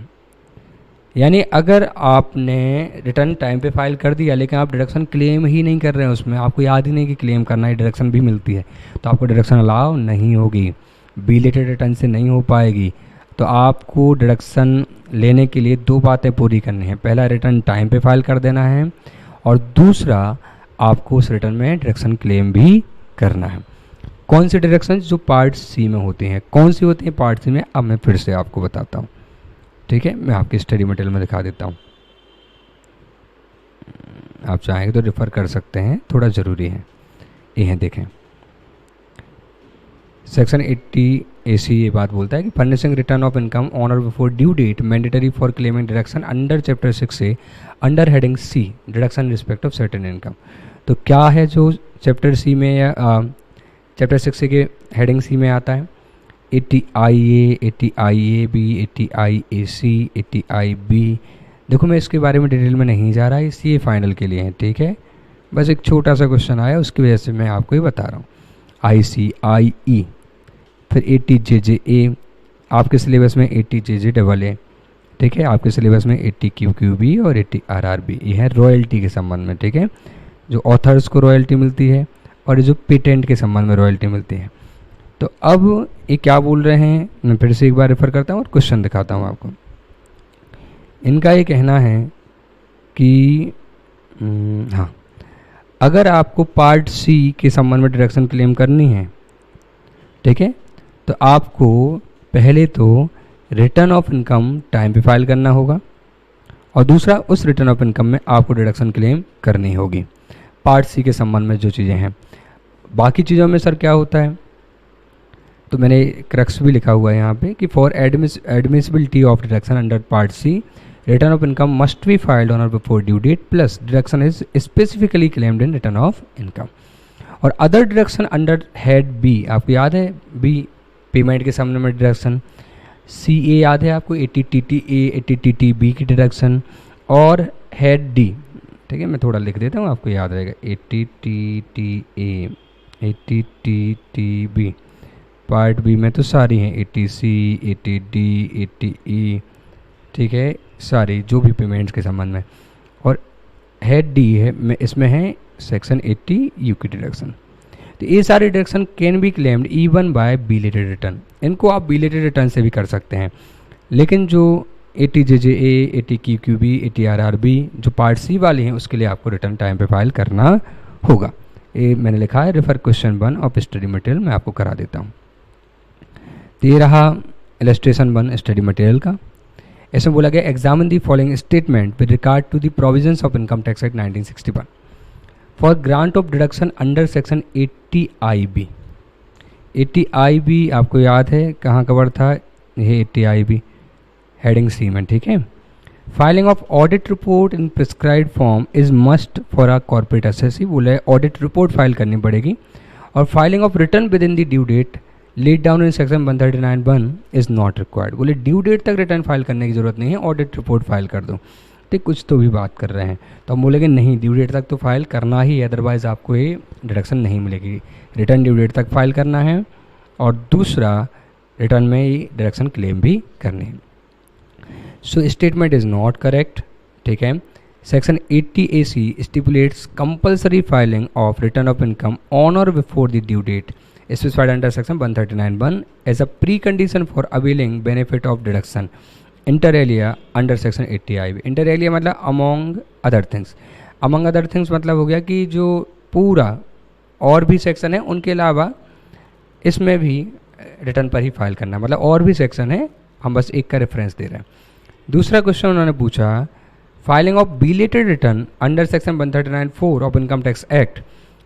यानी अगर आपने रिटर्न टाइम पे फाइल कर दिया लेकिन आप डिडक्शन क्लेम ही नहीं कर रहे हैं, उसमें आपको याद ही नहीं कि क्लेम करना है, डिडक्शन भी मिलती है, तो आपको डिडक्शन अलाउ नहीं होगी, बिलेटेड रिटर्न से नहीं हो पाएगी। तो आपको डिडक्शन लेने के लिए 2 बातें पूरी करनी है, पहला रिटर्न टाइम पे फाइल कर देना है और दूसरा आपको उस रिटर्न में डिडक्शन क्लेम भी करना है। कौन सी डिडक्शन, जो पार्ट सी में होती हैं, कौन सी होती है पार्ट सी में, अब मैं फिर से आपको बताता हूँ, ठीक है। मैं आपके स्टडी मटेरियल में दिखा देता हूँ, आप चाहेंगे तो रेफ़र कर सकते हैं, थोड़ा ज़रूरी है। ये हैं, देखें, सेक्शन 80AC ये बात बोलता है कि furnishing return of income on और before due date mandatory for claiming deduction under chapter 6A under heading C deduction respect of certain income. तो क्या है जो चैप्टर सी में या चैप्टर 6A के हेडिंग सी में आता है, 80 IA, 80 IAB, 80 IAC, 80 IB। देखो मैं इसके बारे में डिटेल में नहीं जा रहा, ये फाइनल के लिए है, ठीक है। बस एक छोटा सा क्वेश्चन आया उसकी वजह से मैं आपको ये बता रहा हूँ। ICIE, फिर 80 JJA, आपके सिलेबस में 80 JJAA, ठीक है। आपके सिलेबस में 80 QQB और 80 RRB, ये है रॉयल्टी के संबंध में, ठीक है, जो ऑथर्स को रॉयल्टी मिलती है और जो पेटेंट के संबंध में रॉयल्टी मिलती है। तो अब ये क्या बोल रहे हैं, मैं फिर से एक बार रेफर करता हूँ और क्वेश्चन दिखाता हूँ आपको। इनका ये कहना है कि हाँ, अगर आपको पार्ट सी के संबंध में डिडक्शन क्लेम करनी है, ठीक है, तो आपको पहले तो रिटर्न ऑफ इनकम टाइम पे फाइल करना होगा और दूसरा उस रिटर्न ऑफ इनकम में आपको डिडक्शन क्लेम करनी होगी पार्ट सी के संबंध में जो चीज़ें हैं। बाकी चीज़ों में सर क्या होता है, तो मैंने क्रक्स भी लिखा हुआ है यहाँ पे कि for admissibility of deduction under part C return of income must be filed on और before due date plus deduction is specifically claimed in return of income. और other deduction under head B, आपको याद है B payment के सामने में deduction, CA याद है आपको 80 TTA 80 TTB की डिडक्शन और हेड डी, ठीक है, मैं थोड़ा लिख देता हूँ, आपको याद रहेगा। 80TTA, 80TTB, पार्ट बी में तो सारी हैं, 80C, 80D, 80E, ठीक है, सारी जो भी पेमेंट्स के संबंध में। और हेड डी है में इसमें है सेक्शन 80 यू की डिडक्शन। तो ये सारे deduction can be claimed even bye belated return, इनको आप बिलेटेड रिटर्न से भी कर सकते हैं। लेकिन जो 80JJA, 80QQB, 80RRB जो पार्ट सी वाली हैं उसके लिए आपको रिटर्न टाइम पे फाइल करना होगा। ये मैंने लिखा है refer question 1 of study material, मैं आपको करा देता हूँ। तो ये रहा इलस्ट्रेशन 1 स्टडी मटेरियल का। इसमें बोला गया examine the following statement with regard to the provisions of income tax act 1961 for grant of deduction under section 80IB। 80IB आपको याद है कहाँ कवर था, ये 80IB हेडिंग सी में, ठीक है। Filing of audit report in prescribed form is must for a corporate SSC, बोले ऑडिट रिपोर्ट फाइल करनी पड़ेगी। और filing of return within the due date laid down in section 139(1) is not required, बोले due date तक return file करने की जरूरत नहीं है, ऑडिट रिपोर्ट फाइल कर दो। तो कुछ तो भी बात कर रहे हैं, तो हम बोलेंगे नहीं, ड्यू डेट तक तो फाइल करना ही है, अदरवाइज आपको ये डिडक्शन नहीं मिलेगी। रिटर्न ड्यू डेट तक फाइल करना है और दूसरा रिटर्न में ये डिडक्शन क्लेम भी करनी है। So statement is not correct, ठीक है। Section 80AC stipulates compulsory filing of return of income on और before the due date specified under section 139(1) as a precondition for availing benefit of deduction inter alia under section 80IB। inter alia मतलब among other things, among other things मतलब हो गया कि जो पूरा और भी सेक्शन है उनके अलावा इसमें भी रिटर्न पर ही फाइल करना, मतलब और भी सेक्शन है, हम बस एक का रेफरेंस दे रहे हैं। दूसरा क्वेश्चन उन्होंने पूछा filing of belated return under section 139(4) of income tax act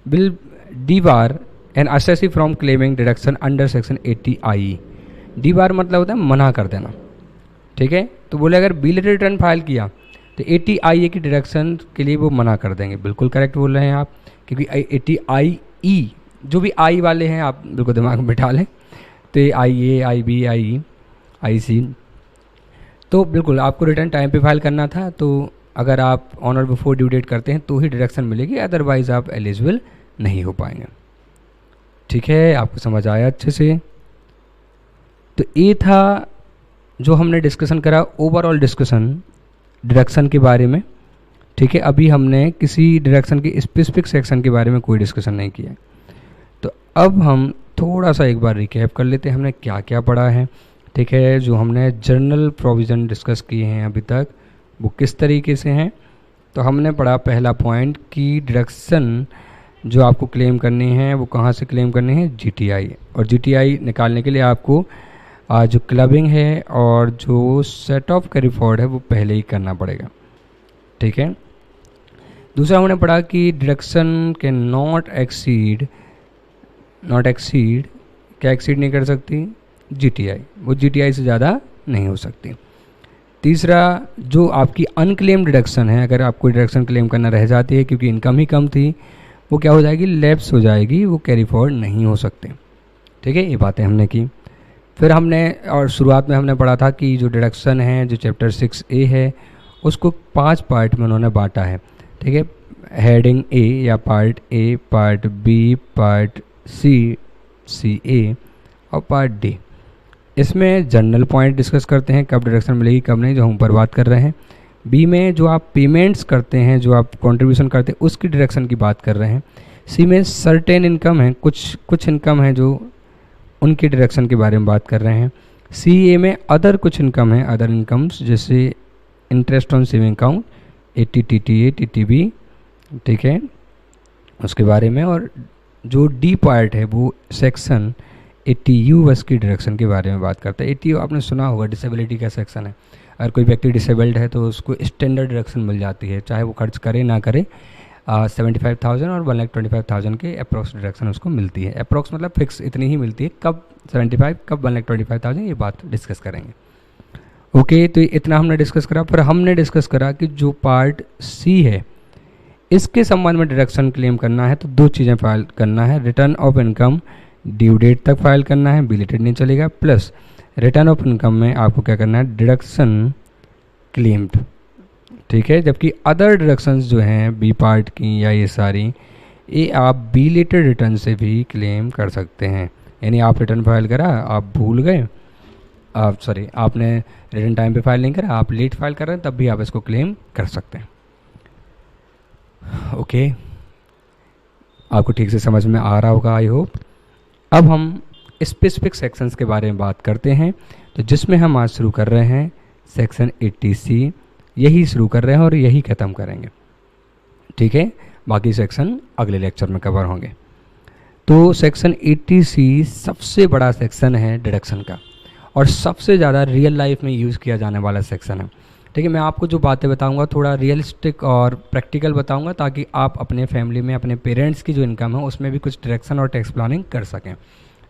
will debar an assessee from claiming deduction under section 80IE। Debar मतलब होता है मना कर देना, ठीक है। तो बोले अगर बिलेटेड रिटर्न फाइल किया तो 80IE की डिडक्शन के लिए वो मना कर देंगे। बिल्कुल करेक्ट बोल रहे हैं आप, क्योंकि 80IE जो भी आई वाले हैं आप बिल्कुल दिमाग में बिठा लें, तो ये IA, IB, IE, IC, तो बिल्कुल आपको रिटर्न टाइम पे फाइल करना था। तो अगर आप ऑन और बिफोर ड्यू डेट करते हैं तो ही डिडक्शन मिलेगी, अदरवाइज आप एलिजिबल नहीं हो पाएंगे, ठीक है। आपको समझ आया अच्छे से। तो ये था जो हमने डिस्कशन करा, ओवरऑल डिस्कशन डिडक्शन के बारे में, ठीक है। अभी हमने किसी डिडक्शन के स्पेसिफिक सेक्शन के बारे में कोई डिस्कशन नहीं किया। तो अब हम थोड़ा सा एक बार रिकैप कर लेते हैं हमने क्या क्या पढ़ा है, ठीक है। जो हमने जनरल प्रोविज़न डिस्कस किए हैं अभी तक वो किस तरीके से हैं। तो हमने पढ़ा पहला पॉइंट कि डिडक्शन जो आपको क्लेम करनी है वो कहाँ से क्लेम करनी है, GTI। और GTI निकालने के लिए आपको जो क्लबिंग है और जो सेट ऑफ कैरी फॉरवर्ड है वो पहले ही करना पड़ेगा, ठीक है। दूसरा हमने पढ़ा कि डिडक्शन के नॉट एक्सीड क्या एक्सीड नहीं कर सकती, GTI, वो GTI से ज़्यादा नहीं हो सकती। तीसरा जो आपकी अनक्लेम डिडक्शन है, अगर आपको डिडक्शन क्लेम करना रह जाती है क्योंकि इनकम ही कम थी, वो क्या हो जाएगी, लैप्स हो जाएगी, वो कैरी फॉरवर्ड नहीं हो सकते, ठीक है। ये बातें हमने की। फिर हमने और शुरुआत में हमने पढ़ा था कि जो डिडक्शन है जो चैप्टर 6A है उसको 5 पार्ट में उन्होंने बांटा है, ठीक है। हेडिंग A या part A, part B, part C, CA और पार्ट D। इसमें जनरल पॉइंट डिस्कस करते हैं, कब डिडक्शन मिलेगी कब नहीं, जो हम ऊपर बात कर रहे हैं। बी में जो आप पेमेंट्स करते हैं, जो आप कंट्रीब्यूशन करते हैं, उसकी डिडक्शन की बात कर रहे हैं। सी में सर्टेन इनकम है, कुछ इनकम है जो उनकी डिडक्शन के बारे में बात कर रहे हैं। सी ए में अदर कुछ इनकम है, अदर इनकम्स जैसे interest on saving account, 80 TTA, TTB, ठीक है, उसके बारे में। और जो डी पार्ट है वो सेक्शन 80U बस की डिडक्शन के बारे में बात करता है। 80U आपने सुना होगा, डिसेबिलिटी का सेक्शन है। अगर कोई व्यक्ति डिसेबल्ड है तो उसको स्टैंडर्ड डिडक्शन मिल जाती है, चाहे वो खर्च करे ना करे। 75,000 और 1,25,000 के अप्रॉक्स डिडक्शन उसको मिलती है। अप्रॉक्स मतलब फिक्स इतनी ही मिलती है, कब 75 कब 1,25,000 ये बात डिस्कस करेंगे। ओके, तो इतना हमने डिस्कस करा। फिर हमने डिस्कस करा कि जो पार्ट सी है इसके संबंध में डिडक्शन क्लेम करना है तो 2 चीज़ें फाइल करना है, return of income due date तक फाइल करना है, बिलेटेड नहीं चलेगा, प्लस रिटर्न ऑफ इनकम में आपको क्या करना है, डिडक्शन क्लेम्ड, ठीक है। जबकि अदर डिडक्शंस जो हैं बी पार्ट की या ये सारी, ये आप बिलेटेड रिटर्न से भी क्लेम कर सकते हैं। यानी आप रिटर्न फाइल करा, आप भूल गए, आप सॉरी आपने रिटर्न टाइम पे फाइल नहीं करा, आप लेट फाइल कर रहे हैं, तब भी आप इसको क्लेम कर सकते हैं। ओके, आपको ठीक से समझ में आ रहा होगा आई होप। अब हम स्पेसिफिक सेक्शंस के बारे में बात करते हैं, तो जिसमें हम आज शुरू कर रहे हैं सेक्शन 80C, यही शुरू कर रहे हैं और यही ख़त्म करेंगे। ठीक है, बाकी सेक्शन अगले लेक्चर में कवर होंगे। तो सेक्शन 80C सबसे बड़ा सेक्शन है डिडक्शन का और सबसे ज़्यादा रियल लाइफ में यूज़ किया जाने वाला सेक्शन है। ठीक है, मैं आपको जो बातें बताऊंगा थोड़ा रियलिस्टिक और प्रैक्टिकल बताऊंगा, ताकि आप अपने फैमिली में अपने पेरेंट्स की जो इनकम है उसमें भी कुछ डिडक्शन और टैक्स प्लानिंग कर सकें।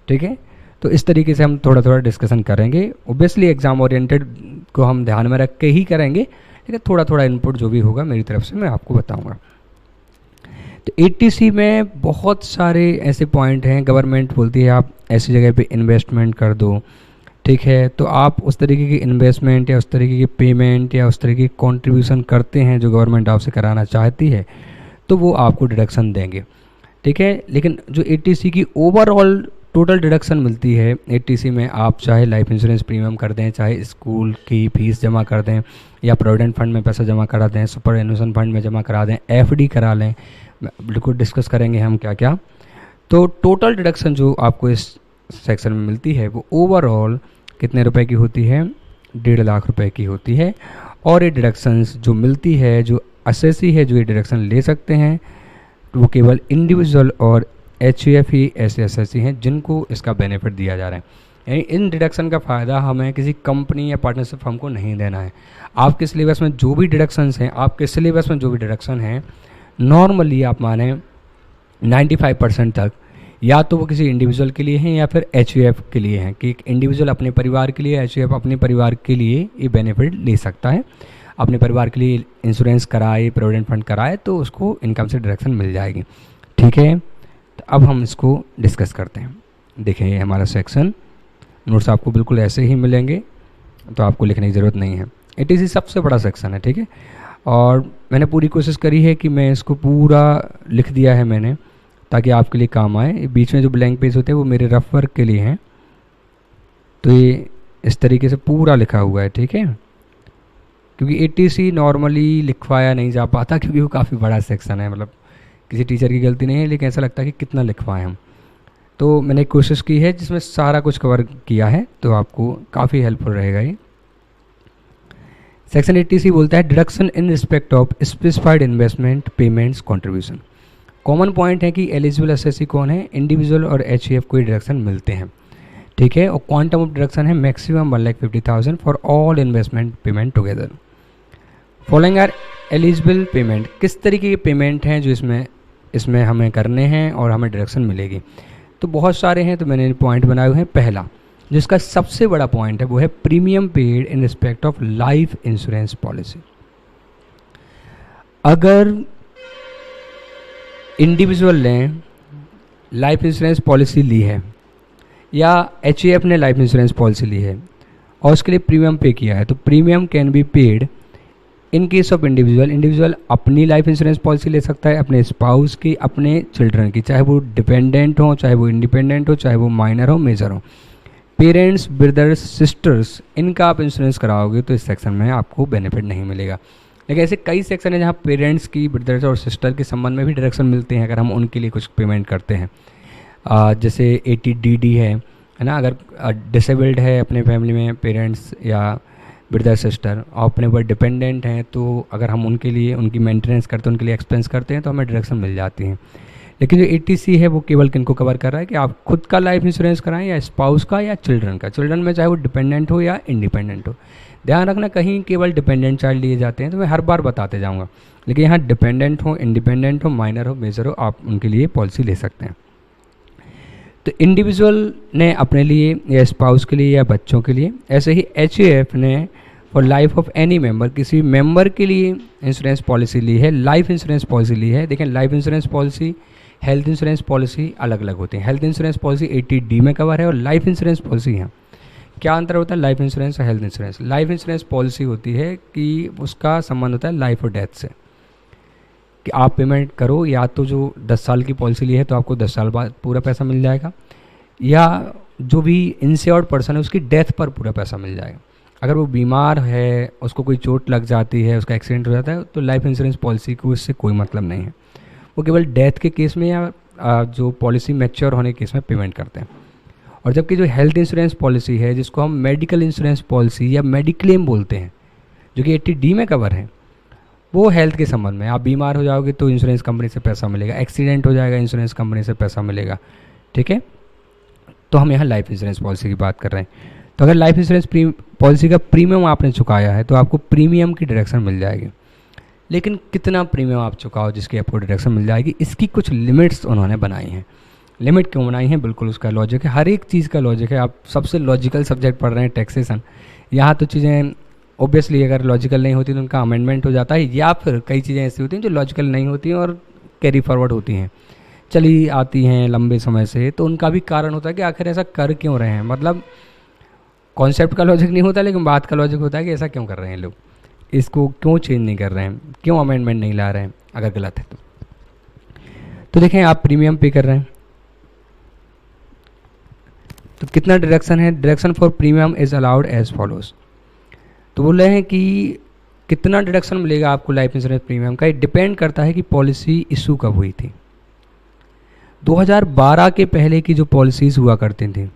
ठीक है, तो इस तरीके से हम थोड़ा थोड़ा डिस्कशन करेंगे। ओबियसली एग्ज़ाम ओरिएंटेड को हम ध्यान में रख के ही करेंगे, लेकिन थोड़ा थोड़ा इनपुट जो भी होगा मेरी तरफ से मैं आपको बताऊँगा। तो 80C में बहुत सारे ऐसे पॉइंट हैं। गवर्नमेंट बोलती है आप ऐसी जगह पे इन्वेस्टमेंट कर दो, ठीक है, तो आप उस तरीके की इन्वेस्टमेंट या उस तरीके की पेमेंट या उस तरीके की कंट्रीब्यूशन करते हैं जो गवर्नमेंट आपसे कराना चाहती है, तो वो आपको डिडक्शन देंगे। ठीक है, लेकिन जो 80C की ओवरऑल टोटल डिडक्शन मिलती है 80C में, आप चाहे लाइफ इंश्योरेंस प्रीमियम कर दें, चाहे स्कूल की फीस जमा कर दें, या प्रोविडेंट फंड में पैसा जमा करा दें, सुपर एनुएशन फंड में जमा करा दें, FD करा लें, बिल्कुल डिस्कस करेंगे हम क्या क्या। तो टोटल डिडक्शन जो आपको इस सेक्शन में मिलती है वो ओवरऑल कितने रुपए की होती है, 1.5 लाख रुपए की होती है। और ये डिडक्शंस जो मिलती है, जो असेसी है जो ये डिडक्शन ले सकते हैं, वो केवल इंडिविजुअल और HUF ही ऐसे असेसी हैं जिनको इसका बेनिफिट दिया जा रहा है। यानी इन डिडक्शन का फ़ायदा हमें किसी कंपनी या पार्टनरशिप फर्म को नहीं देना है। आपके सिलेबस में जो भी डिडक्शंस हैं, आपके सिलेबस में जो भी डिडक्शन हैं, नॉर्मली आप माने 95% तक या तो वो किसी इंडिविजुअल के लिए हैं या फिर HUF के लिए हैं, कि एक इंडिविजुअल अपने परिवार के लिए, HUF अपने परिवार के लिए ये बेनिफिट ले सकता है। अपने परिवार के लिए इंश्योरेंस कराए, प्रोविडेंट फंड कराए, तो उसको इनकम से डिडक्शन मिल जाएगी। ठीक है, तो अब हम इसको डिस्कस करते हैं। देखें, ये हमारा सेक्शन, नोट्स आपको बिल्कुल ऐसे ही मिलेंगे, तो आपको लिखने की ज़रूरत नहीं है। 80C सबसे बड़ा सेक्शन है। ठीक है, और मैंने पूरी कोशिश करी है कि मैं इसको पूरा लिख दिया है मैंने, ताकि आपके लिए काम आए। बीच में जो ब्लैंक पेज होते हैं वो मेरे रफ वर्क के लिए हैं, तो ये इस तरीके से पूरा लिखा हुआ है। ठीक है, क्योंकि 80C नॉर्मली लिखवाया नहीं जा पाता, क्योंकि वो काफ़ी बड़ा सेक्शन है। मतलब किसी टीचर की गलती नहीं है, लेकिन ऐसा लगता है कि कितना लिखवाएं हम। तो मैंने कोशिश की है जिसमें सारा कुछ कवर किया है, तो आपको काफ़ी हेल्पफुल रहेगा ये। सेक्शन 80C बोलता है deduction in respect of specified investment payments contribution. Common point है कि एलिजिबल असेसी कौन है, इंडिविजुअल और HUF को डिडक्शन मिलते हैं। ठीक है, और क्वांटम ऑफ डिडक्शन है maximum 1,50,000 for all investment payment together. Following are eligible payment, किस तरीके के पेमेंट हैं जो इसमें हमें करने हैं और हमें डिडक्शन मिलेगी। तो बहुत सारे हैं, तो मैंने पॉइंट बनाए हुए हैं। पहला जिसका सबसे बड़ा पॉइंट है वो है premium paid in respect of life insurance policy. अगर इंडिविजुअल ने लाइफ इंश्योरेंस पॉलिसी ली है या HUF ने लाइफ इंश्योरेंस पॉलिसी ली है और उसके लिए प्रीमियम पे किया है, तो premium can be paid in case of individual. Individual अपनी लाइफ इंश्योरेंस पॉलिसी ले सकता है, अपने स्पाउस की, अपने चिल्ड्रन की, चाहे वो डिपेंडेंट हो, चाहे वो इंडिपेंडेंट हो, चाहे वो माइनर हो, मेजर हो। पेरेंट्स, ब्रदर्स, सिस्टर्स, इनका आप इंश्योरेंस कराओगे तो इस सेक्शन में आपको बेनिफिट नहीं मिलेगा। लेकिन ऐसे कई सेक्शन हैं जहाँ पेरेंट्स की, ब्रदर्स और सिस्टर के संबंध में भी डायरेक्शन मिलते हैं अगर हम उनके लिए कुछ पेमेंट करते हैं। जैसे 80DD है ना, अगर डिसेबल्ड है अपने फैमिली में पेरेंट्स या ब्रदर सिस्टर और अपने ऊपर डिपेंडेंट हैं, तो अगर हम उनके लिए उनकी मेंटेनेंस करते हैं, उनके लिए एक्सपेंस करते हैं, तो हमें डायरेक्शन मिल जाती है। लेकिन जो 80C है वो केवल किनको कवर कर रहा है कि आप खुद का लाइफ इंश्योरेंस कराएं या स्पाउस का या चिल्ड्रन का। चिल्ड्रन में चाहे वो डिपेंडेंट हो या इंडिपेंडेंट हो। ध्यान रखना, कहीं केवल डिपेंडेंट चाइल्ड लिए जाते हैं, तो मैं हर बार बताते जाऊँगा, लेकिन यहाँ डिपेंडेंट हो, इंडिपेंडेंट हो, माइनर हो, मेजर हो, आप उनके लिए पॉलिसी ले सकते हैं। तो इंडिविजुअल ने अपने लिए या स्पाउस के लिए या बच्चों के लिए, ऐसे ही HUF ने for life of any member, किसी मेंबर के लिए इंश्योरेंस पॉलिसी ली है, लाइफ इंश्योरेंस पॉलिसी ली है। देखें, life insurance policy, health insurance policy अलग अलग होती है। हेल्थ इंश्योरेंस पॉलिसी 80D में कवर है और लाइफ इंश्योरेंस पॉलिसी यहाँ क्या अंतर होता है लाइफ इंश्योरेंस और health insurance? Life insurance policy होती है कि उसका संबंध होता है लाइफ और डेथ से, कि आप पेमेंट करो, या तो जो 10 साल की पॉलिसी ली है तो आपको 10 साल बाद पूरा पैसा मिल जाएगा, या जो भी इंश्योर्ड पर्सन है उसकी डेथ पर पूरा पैसा मिल जाएगा। अगर वो बीमार है, उसको कोई चोट लग जाती है, उसका एक्सीडेंट हो जाता है, तो लाइफ इंश्योरेंस पॉलिसी को इससे कोई मतलब नहीं है। वो केवल डेथ के केस में या जो पॉलिसी मैच्योर होने के केस में पेमेंट करते हैं। और जबकि जो हेल्थ इंश्योरेंस पॉलिसी है, जिसको हम मेडिकल इंश्योरेंस पॉलिसी या मेडिक्लेम बोलते हैं, जो कि 80D में कवर है, वो हेल्थ के संबंध में, आप बीमार हो जाओगे तो इंश्योरेंस कंपनी से पैसा मिलेगा, एक्सीडेंट हो जाएगा इंश्योरेंस कंपनी से पैसा मिलेगा, ठीक है। तो हम यहाँ लाइफ इंश्योरेंस पॉलिसी की बात कर रहे हैं। तो अगर लाइफ इंश्योरेंस पॉलिसी का प्रीमियम आपने चुकाया है तो आपको प्रीमियम की डिडक्शन मिल जाएगी। लेकिन कितना प्रीमियम आप चुकाओ जिसकी आपको डिडक्शन मिल जाएगी, इसकी कुछ लिमिट्स उन्होंने बनाई हैं। लिमिट क्यों बनाई है? बिल्कुल उसका लॉजिक है, हर एक चीज़ का लॉजिक है। आप सबसे लॉजिकल सब्जेक्ट पढ़ रहे हैं टैक्सेशन, यहाँ तो चीज़ें ऑब्वियसली अगर लॉजिकल नहीं होती तो उनका अमेंडमेंट हो जाता है, या फिर कई चीज़ें ऐसी होती हैं जो लॉजिकल नहीं होती हैं और कैरी फॉरवर्ड होती हैं, चली आती हैं लंबे समय से। तो उनका भी कारण होता है कि आखिर ऐसा कर क्यों रहे हैं, मतलब कॉन्सेप्ट का लॉजिक नहीं होता लेकिन बात का लॉजिक होता है कि ऐसा क्यों कर रहे हैं लोग, इसको क्यों चेंज नहीं कर रहे हैं, क्यों अमेंडमेंट नहीं ला रहे हैं अगर गलत है तो देखें आप प्रीमियम पे कर रहे हैं तो कितना डिडक्शन है? Deduction for premium is allowed as follows. तो बोल रहे हैं कि कितना डिडक्शन मिलेगा आपको लाइफ इंश्योरेंस प्रीमियम का, ये डिपेंड करता है कि पॉलिसी इशू कब हुई थी। 2012 के पहले की जो पॉलिसीज़ हुआ करती थी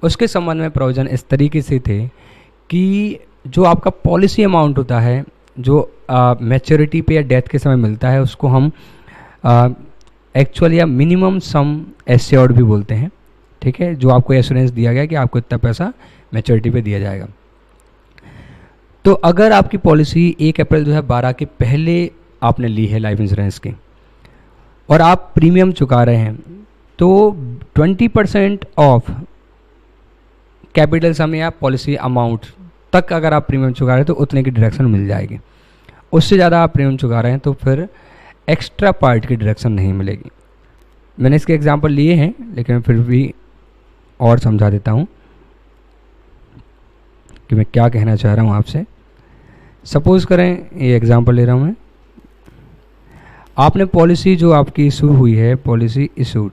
उसके संबंध में प्रोविजन इस तरीके से थे कि जो आपका पॉलिसी अमाउंट होता है, जो मैच्योरिटी पे या डेथ के समय मिलता है, उसको हम एक्चुअल या मिनिमम सम एश्योर्ड भी बोलते हैं, ठीक है, जो आपको एश्योरेंस दिया गया कि आपको इतना पैसा मैच्योरिटी पे दिया जाएगा। तो अगर आपकी पॉलिसी 1 अप्रैल 2012 के पहले आपने ली है लाइफ इंश्योरेंस की और आप प्रीमियम चुका रहे हैं, तो 20% ऑफ कैपिटल सम या पॉलिसी अमाउंट तक अगर आप प्रीमियम चुका रहे हैं तो उतने की डिडक्शन मिल जाएगी। उससे ज़्यादा आप प्रीमियम चुका रहे हैं तो फिर एक्स्ट्रा पार्ट की डिडक्शन नहीं मिलेगी। मैंने इसके एग्जांपल लिए हैं लेकिन फिर भी और समझा देता हूँ कि मैं क्या कहना चाह रहा हूँ आपसे। सपोज़ करें, ये एग्जांपल ले रहा हूँ मैं, आपने पॉलिसी जो आपकी इशू हुई है, पॉलिसी इशूड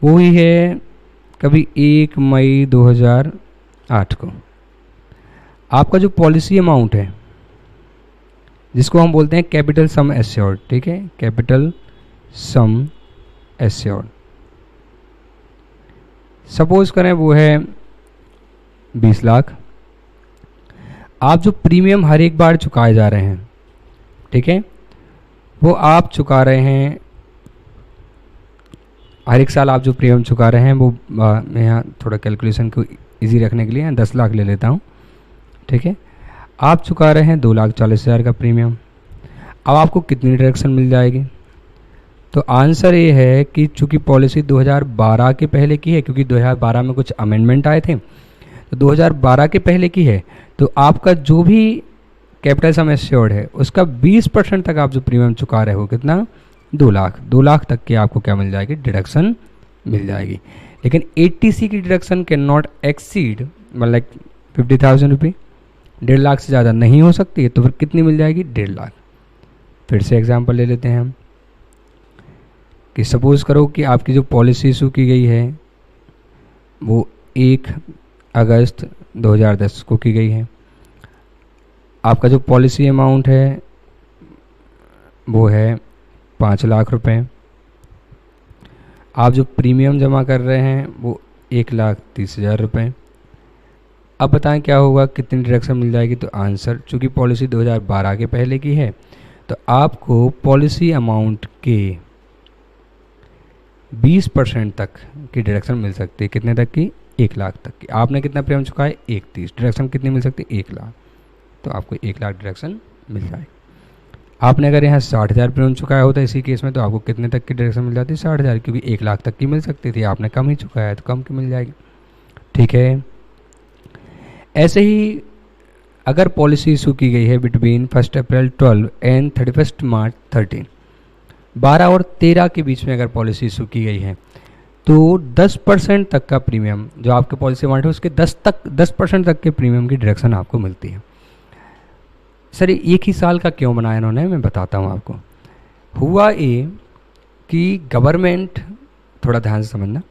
वो हुई है कभी 1 मई 2008 को। आपका जो पॉलिसी अमाउंट है जिसको हम बोलते हैं कैपिटल सम एश्योर्ड, ठीक है, कैपिटल सम एश्योर्ड, सपोज करें वो है 20 लाख। आप जो प्रीमियम हर एक बार चुकाए जा रहे हैं, ठीक है, वो आप चुका रहे हैं हर एक साल। आप जो प्रीमियम चुका रहे हैं वो मैं यहाँ थोड़ा कैलकुलेशन को इजी रखने के लिए 10 लाख ले लेता हूँ, ठीक है। आप चुका रहे हैं 2,40,000 का प्रीमियम। अब आपको कितनी डिडक्शन मिल जाएगी? तो आंसर ये है कि चूँकि पॉलिसी 2012 के पहले की है, क्योंकि 2012 में कुछ अमेंडमेंट आए थे, तो 2012 के पहले की है, तो आपका जो भी कैपिटल सम एश्योर्ड है उसका 20% तक आप जो प्रीमियम चुका रहे हो, कितना? 2 लाख। 2 लाख तक की आपको क्या मिल जाएगी? डिडक्शन मिल जाएगी। लेकिन 80C की डिडक्शन कैन नॉट एक्सीड मतलब 50,000 रुपये, 1.5 लाख से ज़्यादा नहीं हो सकती है। तो फिर कितनी मिल जाएगी? 1.5 लाख। फिर से एग्जांपल ले लेते हैं हम कि सपोज़ करो कि आपकी जो पॉलिसी इशू की गई है वो 1 अगस्त 2010 को की गई है। आपका जो पॉलिसी अमाउंट है वो है 5 लाख रुपए। आप जो प्रीमियम जमा कर रहे हैं वो 1,30,000 रुपये। अब बताएं क्या होगा, कितनी डिडक्शन मिल जाएगी? तो आंसर, चूँकि पॉलिसी 2012 के पहले की है तो आपको पॉलिसी अमाउंट के 20% तक की डिडक्शन मिल सकती है। कितने तक की? 1 लाख तक की। आपने कितना प्रीमियम चुका है? 1,30,000। डिडक्शन कितनी मिल सकती है? 1 लाख। तो आपको 1 लाख डिडक्शन मिल जाएगी। आपने अगर यहाँ 60,000 प्रीमियम चुकाया होता इसी केस में तो आपको कितने तक की डिडक्शन मिल जाती? 60,000, क्योंकि 1 लाख तक की मिल सकती थी, आपने कम ही चुकाया है तो कम की मिल जाएगी, ठीक है। ऐसे ही अगर पॉलिसी इशू की गई है बिटवीन 1 अप्रैल 12 एंड 31 मार्च 13, 12 और 13 के बीच में अगर पॉलिसी इशू की गई है तो 10% तक का प्रीमियम जो आपके पॉलिसी अमाउंट है उसके 10% तक के प्रीमियम की डिडक्शन आपको मिलती है। सर एक ही साल का क्यों बनाया इन्होंने, मैं बताता हूँ आपको। हुआ ये कि गवर्नमेंट, थोड़ा ध्यान से समझना,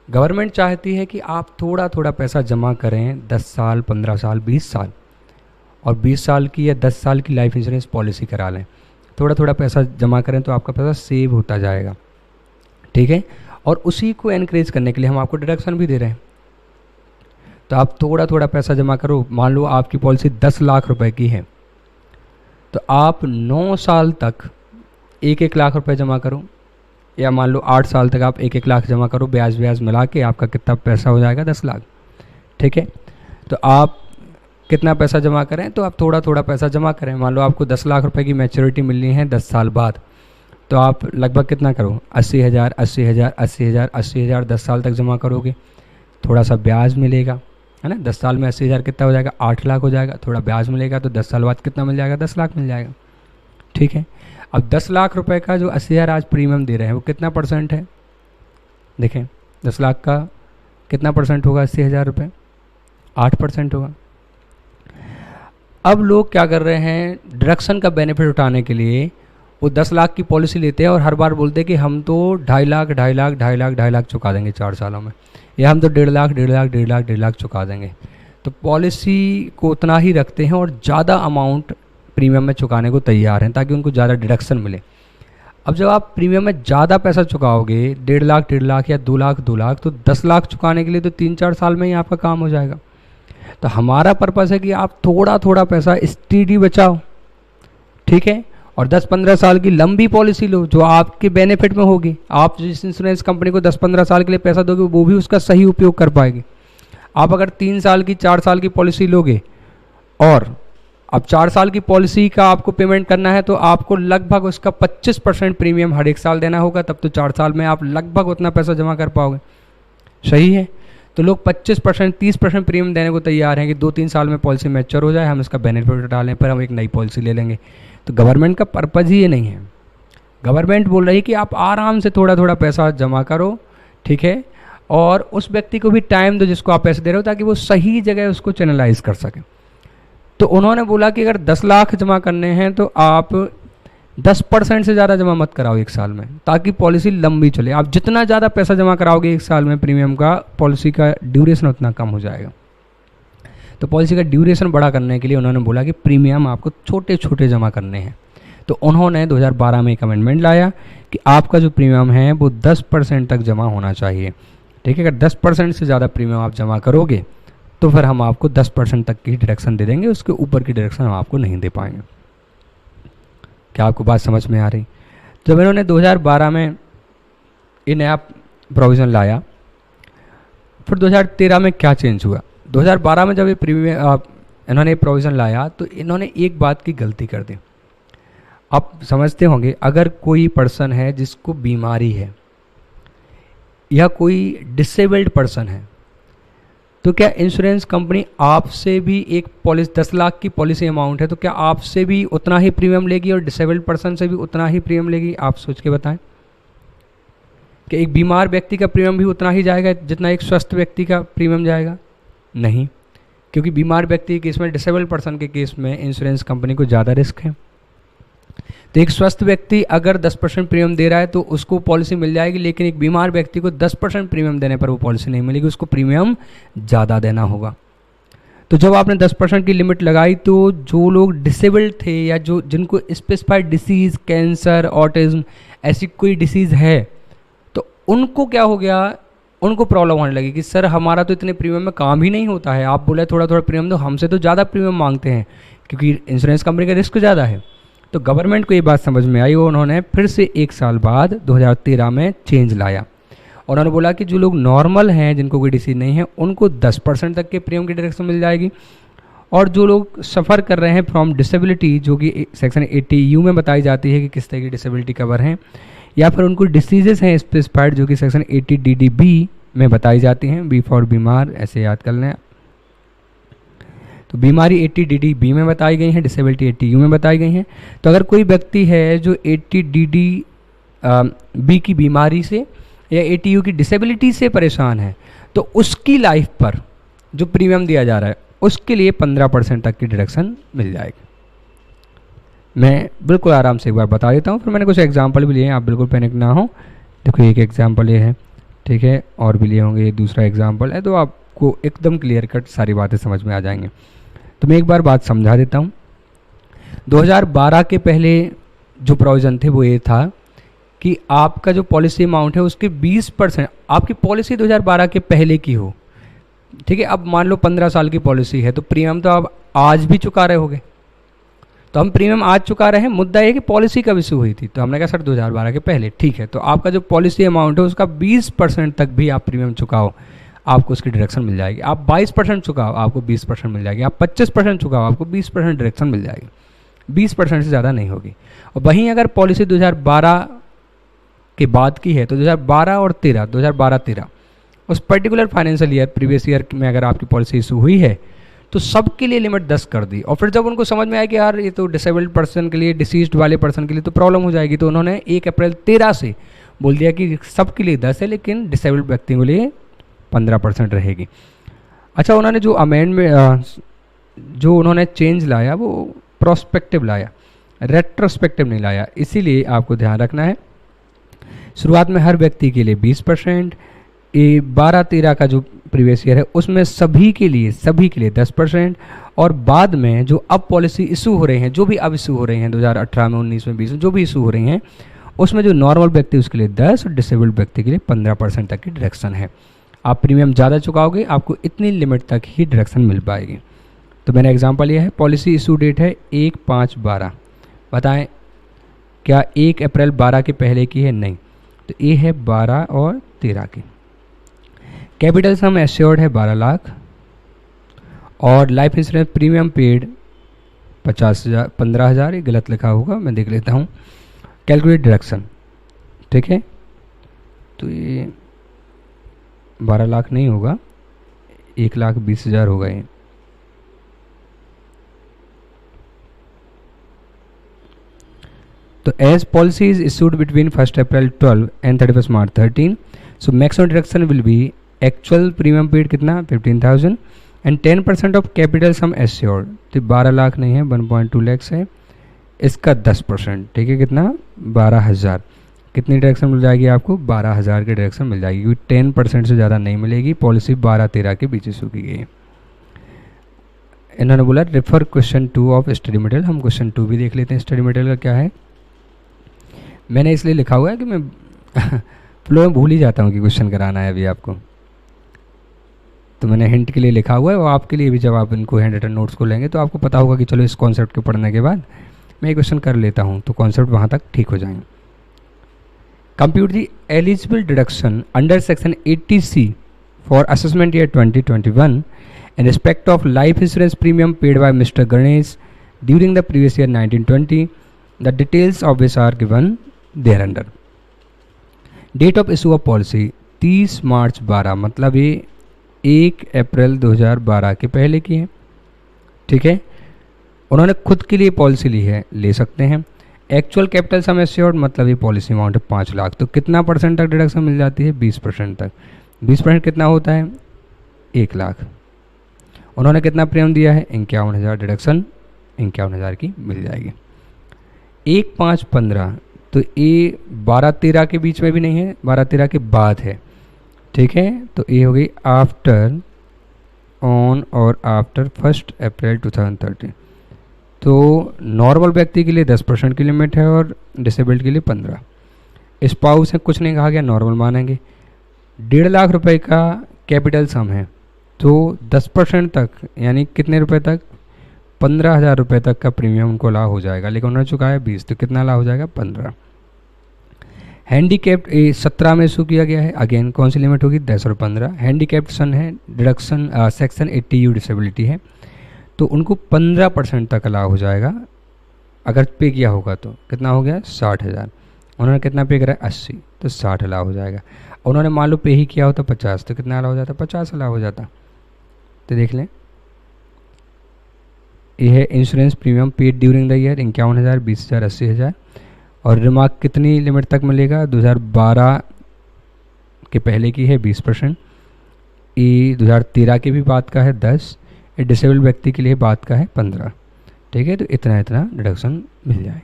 गवर्नमेंट चाहती है कि आप थोड़ा थोड़ा पैसा जमा करें 10 साल, 15 साल, 20 साल, और 20 साल की या 10 साल की लाइफ इंश्योरेंस पॉलिसी करा लें। थोड़ा थोड़ा पैसा जमा करें तो आपका पैसा सेव होता जाएगा, ठीक है। और उसी को एनकरेज करने के लिए हम आपको डिडक्शन भी दे रहे हैं। तो आप थोड़ा थोड़ा पैसा जमा करो। मान लो आपकी पॉलिसी 10 लाख रुपए की है, तो आप 9 साल तक 1-1 लाख रुपए जमा करो, या मान लो 8 साल तक आप 1-1 लाख जमा करो, ब्याज ब्याज मिला के आपका कितना पैसा हो जाएगा, 10 लाख, ठीक है। तो आप कितना पैसा जमा करें, तो आप थोड़ा थोड़ा पैसा जमा करें। मान लो आपको 10 लाख रुपए की मैच्योरिटी मिलनी है 10 साल बाद, तो आप लगभग कितना करो, 80,000 80,000 80,000 80,000 10 साल तक जमा करोगे। थोड़ा सा ब्याज मिलेगा, है ना। 10 साल में 80,000 कितना हो जाएगा, 8 लाख हो जाएगा। थोड़ा ब्याज मिलेगा तो 10 साल बाद कितना मिल जाएगा, 10 लाख मिल जाएगा, ठीक है। अब 10 लाख रुपए का जो 80,000 आज प्रीमियम दे रहे हैं वो कितना परसेंट है, देखें 10 लाख का कितना परसेंट होगा 80,000 रुपये, 8% होगा। अब लोग क्या कर रहे हैं, डिडक्शन का बेनिफिट उठाने के लिए वो 10 लाख की पॉलिसी लेते हैं और हर बार बोलते हैं कि हम तो 2.5 लाख चुका देंगे 4 सालों में, या हम तो 1.5 लाख चुका देंगे। तो पॉलिसी को उतना ही रखते हैं और ज़्यादा अमाउंट प्रीमियम में चुकाने को तैयार हैं ताकि उनको ज़्यादा डिडक्शन मिले। अब जब आप प्रीमियम में ज़्यादा पैसा चुकाओगे, 1.5 लाख या 2 लाख, तो 10 लाख चुकाने के लिए तो 3-4 साल में ही आपका काम हो जाएगा। तो हमारा पर्पस है कि आप थोड़ा थोड़ा पैसा स्टीडी बचाओ, ठीक है, और 10-15 साल की लंबी पॉलिसी लो जो आपके बेनिफिट में होगी। आप जिस इंश्योरेंस कंपनी को 10-15 साल के लिए पैसा दोगे वो भी उसका सही उपयोग कर पाएगी। आप अगर 3 साल की 4 साल की पॉलिसी लोगे और अब 4 साल की पॉलिसी का आपको पेमेंट करना है, तो आपको लगभग उसका 25% प्रीमियम हर एक साल देना होगा, तब तो 4 साल में आप लगभग उतना पैसा जमा कर पाओगे, सही है। तो लोग 25% 30% प्रीमियम देने को तैयार हैं कि 2-3 साल में पॉलिसी मैच्योर हो जाए, हम इसका बेनिफिट डालें, पर हम एक नई पॉलिसी ले लेंगे। तो गवर्नमेंट का पर्पज़ ही ये नहीं है। गवर्नमेंट बोल रही है कि आप आराम से थोड़ा थोड़ा पैसा जमा करो, ठीक है, और उस व्यक्ति को भी टाइम दो जिसको आप पैसे दे रहे हो, ताकि वो सही जगह उसको चैनलाइज कर सके। तो उन्होंने बोला कि अगर 10 लाख जमा करने हैं तो आप 10% से ज़्यादा जमा मत कराओ एक साल में, ताकि पॉलिसी लंबी चले। आप जितना ज़्यादा पैसा जमा कराओगे एक साल में प्रीमियम का, पॉलिसी का ड्यूरेशन उतना कम हो जाएगा। तो पॉलिसी का ड्यूरेशन बड़ा करने के लिए उन्होंने बोला कि प्रीमियम आपको छोटे छोटे जमा करने हैं। तो उन्होंने 2012 में एक अमेंडमेंट लाया कि आपका जो प्रीमियम है वो 10% तक जमा होना चाहिए, ठीक है। अगर 10% से ज़्यादा प्रीमियम आप जमा करोगे तो फिर हम आपको 10% तक की डिडक्शन दे देंगे, उसके ऊपर की डिडक्शन हम आपको नहीं दे पाएंगे। क्या आपको बात समझ में आ रही? जब इन्होंने 2012 में ये नया प्रोविज़न लाया, फिर 2013 में क्या चेंज हुआ? 2012 में जब ये प्रीमियम इन्होंने प्रोविज़न लाया तो इन्होंने एक बात की गलती कर दी। आप समझते होंगे, अगर कोई पर्सन है जिसको बीमारी है या कोई डिसेबल्ड पर्सन है, तो क्या इंश्योरेंस कंपनी आपसे भी एक पॉलिसी 10 लाख की पॉलिसी अमाउंट है, तो क्या आपसे भी उतना ही प्रीमियम लेगी और डिसेबल्ड पर्सन से भी उतना ही प्रीमियम लेगी? आप सोच के बताएं कि एक बीमार व्यक्ति का प्रीमियम भी उतना ही जाएगा जितना एक स्वस्थ व्यक्ति का प्रीमियम जाएगा? नहीं, क्योंकि बीमार व्यक्ति के केस में, डिसेबल्ड पर्सन के केस में इंश्योरेंस कंपनी को ज़्यादा रिस्क है। तो एक स्वस्थ व्यक्ति अगर 10% प्रीमियम दे रहा है तो उसको पॉलिसी मिल जाएगी, लेकिन एक बीमार व्यक्ति को 10% प्रीमियम देने पर वो पॉलिसी नहीं मिलेगी, उसको प्रीमियम ज़्यादा देना होगा। तो जब आपने 10% की लिमिट लगाई तो जो लोग डिसेबल्ड थे या जो जिनको स्पेसिफाइड डिसीज़, कैंसर, ऑटिज्म, ऐसी कोई डिसीज़ है, तो उनको क्या हो गया, उनको प्रॉब्लम होने लगी कि सर हमारा तो इतने प्रीमियम में काम ही नहीं होता है, आप बोले थोड़ा थोड़ा प्रीमियम दो, हमसे तो ज़्यादा प्रीमियम मांगते हैं क्योंकि इंश्योरेंस कंपनी का रिस्क ज़्यादा है। तो गवर्नमेंट को ये बात समझ में आई और उन्होंने फिर से 1 साल बाद 2013 में चेंज लाया और उन्होंने बोला कि जो लोग नॉर्मल हैं, जिनको कोई डिसीज नहीं है, उनको 10% तक के प्रीमियम की डिडक्शन मिल जाएगी, और जो लोग सफ़र कर रहे हैं फ्रॉम डिसेबिलिटी, जो कि सेक्शन 80U में बताई जाती है कि किस तरह की डिसेबिलिटी कवर हैं, या फिर उनको डिसीजेस हैं स्पेसिफाइड जो कि सेक्शन 80DDB में बताई जाती हैं, बी फॉर बीमार, ऐसे याद कर लें। तो बीमारी 80DDB में बताई गई हैं, डिसेबिलिटी 80U में बताई गई हैं। तो अगर कोई व्यक्ति है जो 80DDB की बीमारी से या एटीयू की डिसेबिलिटी से परेशान है, तो उसकी लाइफ पर जो प्रीमियम दिया जा रहा है उसके लिए 15% तक की डिडक्शन मिल जाएगी। मैं बिल्कुल आराम से एक बार बता देता हूँ, फिर मैंने कुछ एग्जांपल भी लिए हैं, आप बिल्कुल पैनिक ना हो। देखो एक एग्जांपल ये है, ठीक है, और भी लिए होंगे, ये दूसरा एग्जांपल है, तो आपको एकदम क्लियर कट सारी बातें समझ में आ जाएंगे। तो मैं एक बार बात समझा देता हूँ। 2012 के पहले जो प्रोविज़न थे वो ये था कि आपका जो पॉलिसी अमाउंट है उसके 20%, आपकी पॉलिसी 2012 के पहले की हो, ठीक है। अब मान लो 15 साल की पॉलिसी है तो प्रीमियम तो आप आज भी चुका रहे होगे, तो हम प्रीमियम आज चुका रहे हैं। मुद्दा ये कि पॉलिसी कब इशू हुई थी, तो हमने कहा सर 2012 के पहले, ठीक है। तो आपका जो पॉलिसी अमाउंट है उसका 20% तक भी आप प्रीमियम चुकाओ, आपको उसकी डिडक्शन मिल जाएगी। आप 22% चुकाओ, आपको 20% मिल जाएगी। आप 25% चुकाओ, आपको 20% डिडक्शन मिल जाएगी। 20% से ज़्यादा नहीं होगी। और वहीं अगर पॉलिसी 2012 के बाद की है तो 2012 और 2013 उस particular financial year, previous year में अगर आपकी पॉलिसी इशू हुई है तो सबके लिए लिमिट 10 कर दी। और फिर जब उनको समझ में आया कि यार ये तो डिसेबल्ड पर्सन के लिए, डिसीज्ड वाले पर्सन के लिए तो प्रॉब्लम हो जाएगी, तो उन्होंने 1 अप्रैल 13 से बोल दिया कि सबके लिए 10 है, लेकिन डिसेबल्ड व्यक्ति के लिए 15% रहेगी। अच्छा, उन्होंने जो अमेंडमेंट, जो उन्होंने चेंज लाया वो प्रोस्पेक्टिव लाया, रेट्रोस्पेक्टिव नहीं लाया, इसीलिए आपको ध्यान रखना है। शुरुआत में हर व्यक्ति के लिए 20%, ये 12-13 का जो प्रीवियस ईयर है उसमें सभी के लिए 10%, और बाद में जो अब पॉलिसी इशू हो रहे हैं, जो भी अब इशू हो रहे हैं 2018 में, 19 में, 20 में, जो भी इशू हो रही हैं, उसमें जो नॉर्मल व्यक्ति उसके लिए 10 और डिसेबल्ड व्यक्ति के लिए 15% तक की डिडक्शन है। आप प्रीमियम ज़्यादा चुकाओगे, आपको इतनी लिमिट तक ही डिडक्शन मिल पाएगी। तो मैंने एग्जांपल लिया है, पॉलिसी इशू डेट है 1/5/12, बताएं क्या 1 अप्रैल 12 के पहले की है? नहीं, तो ये है 12 और 13 की। कैपिटल सम एश्योर्ड है 12 लाख, और लाइफ इंश्योरेंस प्रीमियम पेड 15,000, ये गलत लिखा होगा, मैं देख लेता हूँ। कैलकुलेट डिडक्शन, ठीक है, तो ये 12 लाख नहीं होगा, 1,20,000 होगा ये। तो as policy is issued between 1 April 12 and 31 March 13, so maximum deduction will be actual premium paid कितना 15,000 and 10% of capital sum assured, तो 12 लाख नहीं है, 1.2 लाख है, इसका 10%, ठीक है, कितना 12,000। कितनी डिडक्शन मिल जाएगी आपको? 12,000 की डिडक्शन मिल जाएगी, क्योंकि 10% से ज़्यादा नहीं मिलेगी। पॉलिसी 12-13 के बीच इशू की गई है। इन्होंने बोला refer question 2 of study material, हम क्वेश्चन 2 भी देख लेते हैं स्टडी मटेरियल का क्या है। मैंने इसलिए लिखा हुआ है कि मैं फ्लो में भूल ही जाता हूँ कि क्वेश्चन कराना है अभी आपको, तो मैंने हिंट के लिए लिखा हुआ है, और आपके लिए भी जब आप इनको हैंड रिटन नोट्स को लेंगे तो आपको पता होगा कि चलो इस कॉन्सेप्ट के पढ़ने के बाद मैं क्वेश्चन कर लेता हूँ, तो कॉन्सेप्ट वहाँ तक ठीक हो जाएंगे। Compute the eligible deduction under section 80C for assessment year 2021 in respect of life insurance premium paid by Mr. Ganesh during the previous year 1920, the details of which are given thereunder. Date of issue of policy 30 मार्च 12, मतलब ये 1 अप्रैल 2012 के पहले की है, ठीक है। उन्होंने खुद के लिए पॉलिसी ली है, ले सकते हैं। एक्चुअल कैपिटल सम एश्योर्ड, मतलब ये पॉलिसी अमाउंट है 5 लाख, तो कितना परसेंट तक डिडक्शन मिल जाती है? 20% तक। 20% कितना होता है? 1 लाख। उन्होंने कितना प्रीमियम दिया है? 51,000, डिडक्शन 51,000 की मिल जाएगी। 1/5/15, तो ये 12-13 के बीच में भी नहीं है, 12-13 के बाद है, ठीक है। तो ये हो गई आफ्टर, ऑन और आफ्टर 1 अप्रैल 2013। तो नॉर्मल व्यक्ति के लिए 10% की लिमिट है और डिसेबल्ड के लिए 15। स्पाउस है, कुछ नहीं कहा गया, नॉर्मल मानेंगे। 1.5 लाख रुपए का कैपिटल सम है, तो 10% तक, यानी कितने रुपए तक? 15,000 रुपये तक का प्रीमियम उनको लाभ हो जाएगा, लेकिन उन्होंने चुकाया 20, तो कितना लाभ हो जाएगा? 15। हैंडीकैप्ड 17 में इशू किया गया है, अगेन कौन सी लिमिट होगी? 10 और 15। हैंडीकैप्ड सन है, डिडक्शन सेक्शन 80U डिसेबिलिटी है, तो उनको 15% तक लाभ हो जाएगा अगर पे किया होगा। तो कितना हो गया? 60,000। उन्होंने कितना पे करा? 80, तो 60 लाभ हो जाएगा। उन्होंने मान लो पे ही किया होता 50, तो कितना लाभ हो जाता? 50 लाभ हो जाता। तो देख लें, यह है insurance premium paid during the year 51,000, 20,000, 80,000। और रिमार्क कितनी लिमिट तक मिलेगा? 2012 के पहले की है 20%, ई 2013 की भी बात का है 10, ये डिसेबल्ड व्यक्ति के लिए बात का है 15। ठीक है, तो इतना इतना डिडक्शन मिल जाए।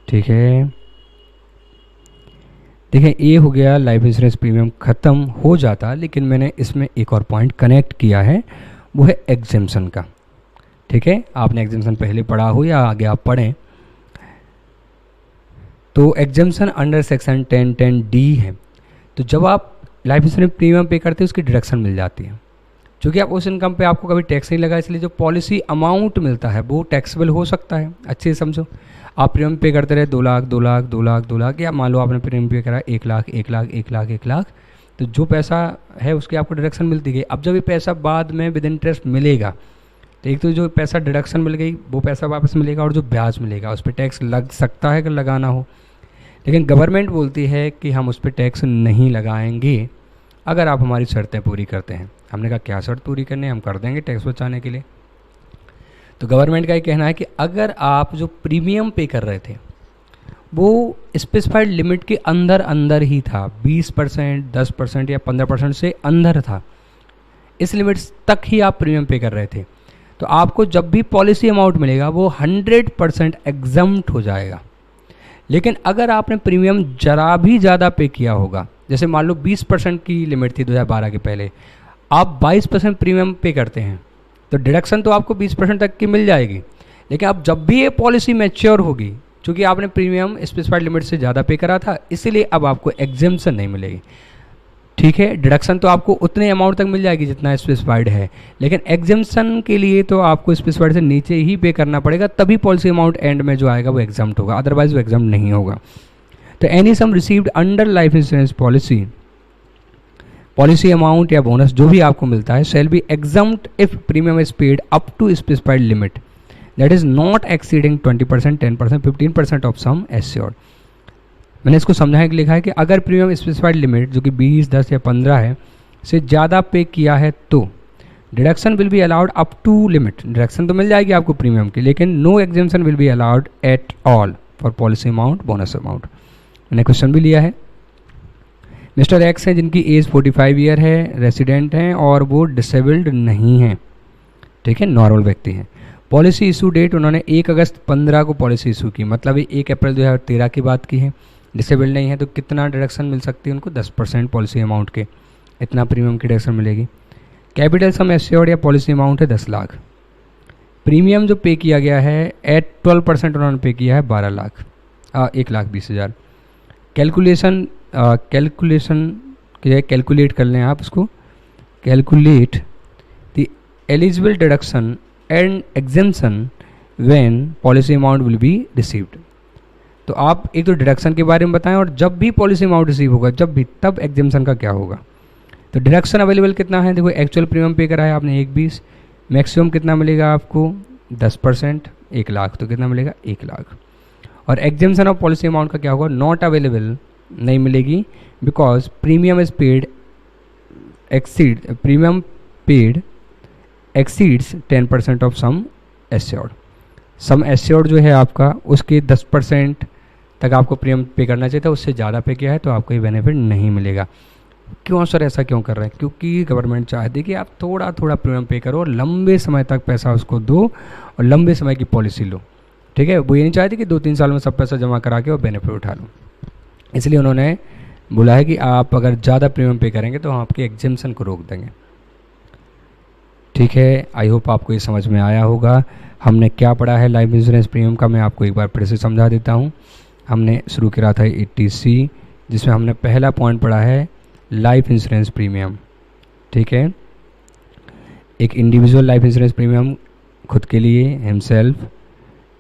ठीक है, देखिए ये हो गया लाइफ इंश्योरेंस प्रीमियम ख़त्म हो जाता, लेकिन मैंने इसमें एक और पॉइंट कनेक्ट किया है, वो है एग्जेम्पशन का। ठीक है, आपने एग्जेम्पशन पहले पढ़ा हो या आगे आप पढ़ें, तो एग्जेम्पशन अंडर सेक्शन 1010D है। तो जब आप लाइफ इंश्योरेंस प्रीमियम पे करते हैं उसकी डिडक्शन मिल जाती है। क्योंकि आप उस इनकम पे आपको कभी टैक्स नहीं लगा, इसलिए जो पॉलिसी अमाउंट मिलता है वो टैक्सेबल हो सकता है। अच्छे से समझो, आप प्रीमियम पे करते रहे 2 लाख 2 लाख 2 लाख 2 लाख, या मान लो आपने प्रीमियम पे करा 1 लाख 1 लाख 1 लाख 1 लाख, तो जो पैसा है उसकी आपको डिडक्शन मिलती गई। अब जब ये पैसा बाद में विद इंटरेस्ट मिलेगा, तो एक तो जो पैसा डिडक्शन मिल गई वो पैसा वापस मिलेगा, और जो ब्याज मिलेगा उस पर टैक्स लग सकता है कि लगाना हो, लेकिन गवर्नमेंट बोलती है कि हम उस पर टैक्स नहीं लगाएंगे अगर आप हमारी शर्तें पूरी करते हैं। हमने कहा क्या शर्त पूरी करनी है, हम कर देंगे टैक्स बचाने के लिए। तो गवर्नमेंट का ये कहना है कि अगर आप जो प्रीमियम पे कर रहे थे वो स्पेसिफाइड लिमिट के अंदर अंदर ही था, 20%, 10% या 15% से अंदर था, इस लिमिट तक ही आप प्रीमियम पे कर रहे थे, तो आपको जब भी पॉलिसी अमाउंट मिलेगा वो 100% एग्जम्प्ट हो जाएगा। लेकिन अगर आपने प्रीमियम जरा भी ज़्यादा पे किया होगा, जैसे मान लो 20% की लिमिट थी 2012 के पहले, आप 22% प्रीमियम पे करते हैं, तो डिडक्शन तो आपको 20% तक की मिल जाएगी। लेकिन अब जब भी ये पॉलिसी मैच्योर होगी, चूँकि आपने प्रीमियम स्पेसिफाइड लिमिट से ज़्यादा पे करा था, इसीलिए अब आपको एग्जेम्पशन नहीं मिलेगी। ठीक है, डिडक्शन तो आपको उतने अमाउंट तक मिल जाएगी जितना स्पेसिफाइड है, लेकिन एग्जेम्पशन के लिए तो आपको स्पेसिफाइड से नीचे ही पे करना पड़ेगा, तभी पॉलिसी अमाउंट एंड में जो आएगा वो एग्जम्प्ट होगा, अदरवाइज वो एग्जम्प्ट नहीं होगा। तो any sum received under life insurance policy amount या बोनस जो भी आपको मिलता है shall be exempt if premium is paid up to specified limit that is not exceeding 20%, 10%, 15% of sum assured. मैंने इसको समझाने के लिए लिखा है कि अगर प्रीमियम स्पेसिफाइड लिमिट जो कि 20, 10 या 15 है से ज़्यादा पे किया है तो deduction will be allowed up to limit. Deduction तो मिल जाएगी आपको प्रीमियम की, लेकिन no exemption will be allowed at all for policy amount, bonus amount. मैंने क्वेश्चन भी लिया है। मिस्टर एक्स हैं जिनकी एज 45 ईयर है, रेसिडेंट हैं और वो डिसेबल्ड नहीं हैं। ठीक है, नॉर्मल व्यक्ति हैं। पॉलिसी इशू डेट उन्होंने 1 अगस्त 15 को पॉलिसी इशू की, मतलब 1 अप्रैल 2013 की बात की है। डिसेबल्ड नहीं है तो कितना डिडक्शन मिल सकती है उनको, 10% पॉलिसी अमाउंट के, इतना प्रीमियम की डिडक्शन मिलेगी। कैपिटल सम एश्योर्ड या पॉलिसी अमाउंट है 10 लाख। प्रीमियम जो पे किया गया है एट 12% उन्होंने पे किया है 12 लाख, 1,20,000। कैलकुलेट कर लें आप इसको, calculate the eligible deduction and exemption when policy amount will be received. तो आप एक तो डिडक्शन के बारे में बताएं, और जब भी पॉलिसी अमाउंट रिसीव होगा जब भी, तब एग्जेम्पशन का क्या होगा। तो डिडक्शन अवेलेबल कितना है, देखो एक्चुअल प्रीमियम पे करा है आपने 1,20,000, मैक्सिमम कितना मिलेगा आपको 10%, 1 लाख, तो कितना मिलेगा 1 लाख। और एग्जेम्पशन ऑफ पॉलिसी अमाउंट का क्या होगा, नॉट अवेलेबल, नहीं मिलेगी, because premium is paid exceeds 10% of sum assured. Sum assured जो है आपका उसके 10% तक आपको प्रीमियम पे करना चाहिए था, उससे ज़्यादा पे किया है तो आपको ये बेनिफिट नहीं मिलेगा। क्यों सर ऐसा क्यों कर रहे हैं, क्योंकि गवर्नमेंट चाहती है कि आप थोड़ा थोड़ा प्रीमियम पे करो और लंबे समय तक पैसा उसको दो और लंबे समय की पॉलिसी लो। ठीक है, वो ये नहीं चाहती कि 2-3 साल में सब पैसा जमा करा के और बेनिफिट उठा लो। इसलिए उन्होंने बोला है कि आप अगर ज़्यादा प्रीमियम पे करेंगे तो हम आपके एग्जेम्पशन को रोक देंगे। ठीक है, आई होप आपको ये समझ में आया होगा। हमने क्या पढ़ा है लाइफ इंश्योरेंस प्रीमियम का, मैं आपको एक बार फिर से समझा देता हूँ। हमने शुरू करा था 80C, जिसमें हमने पहला पॉइंट पढ़ा है लाइफ इंश्योरेंस प्रीमियम। ठीक है, एक इंडिविजुअल लाइफ इंश्योरेंस प्रीमियम खुद के लिए, हिमसेल्फ,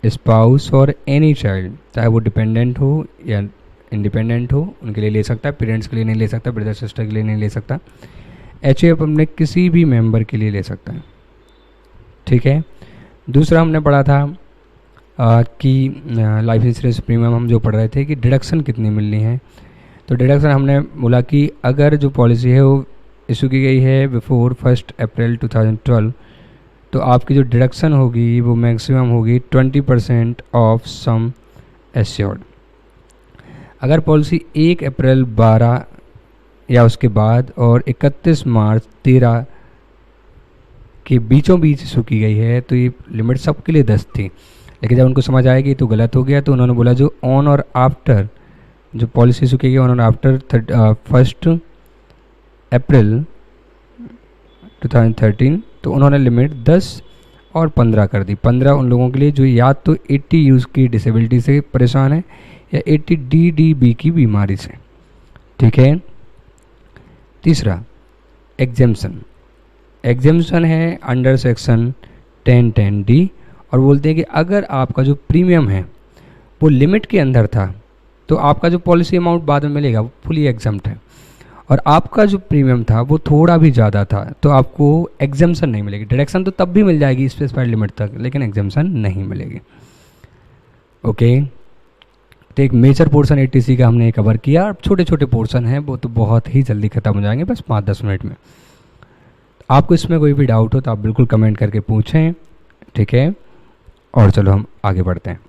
स्पाउस और एनी चाइल्ड, चाहे वो डिपेंडेंट हो या इंडिपेंडेंट हो, उनके लिए ले सकता है। पेरेंट्स के लिए नहीं ले सकता, ब्रदर सिस्टर के लिए नहीं ले सकता। HUF अपने किसी भी मेंबर के लिए ले सकता है। ठीक है, दूसरा हमने पढ़ा था कि लाइफ इंश्योरेंस प्रीमियम हम जो पढ़ रहे थे कि डिडक्शन कितनी मिलनी है। तो डिडक्शन हमने बोला कि अगर जो पॉलिसी है वो इशू की गई है बिफोर 1 अप्रैल 2012, तो आपकी जो डिडक्शन होगी वो मैक्सिमम होगी 20% ऑफ सम एश्योर्ड। अगर पॉलिसी 1 अप्रैल 12 या उसके बाद और 31 मार्च 13 के बीचों बीच इशू की गई है, तो ये लिमिट सबके लिए 10 थी। लेकिन जब उनको समझ आएगी तो गलत हो गया, तो उन्होंने बोला जो ऑन और आफ्टर जो पॉलिसी इशू की गई ऑन और आफ्टर 1 अप्रैल 2013, तो उन्होंने लिमिट 10 और 15 कर दी। 15 उन लोगों के लिए जो या तो 80 यूज़ की डिसेबिलिटी से परेशान है या 80 DDB की बीमारी से। ठीक है। तीसरा एग्जेम्पशन। एग्जेम्पशन है अंडर सेक्शन 1010D, और बोलते हैं कि अगर आपका जो प्रीमियम है वो लिमिट के अंदर था तो आपका जो पॉलिसी अमाउंट बाद में मिलेगा वो फुली एग्जम्प्ट है, और आपका जो प्रीमियम था वो थोड़ा भी ज़्यादा था तो आपको एग्जेम्पशन नहीं मिलेगी। डिडक्शन तो तब भी मिल जाएगी स्पेसिफाइड लिमिट तक, लेकिन एग्जेम्पशन नहीं मिलेगी। ओके, तो एक मेजर पोर्शन ATC का हमने कवर किया। छोटे छोटे पोर्शन हैं वो तो बहुत ही जल्दी ख़त्म हो जाएंगे, बस 5-10 मिनट में। आपको इसमें कोई भी डाउट हो तो आप बिल्कुल कमेंट करके पूछें। ठीक है, और चलो हम आगे बढ़ते हैं।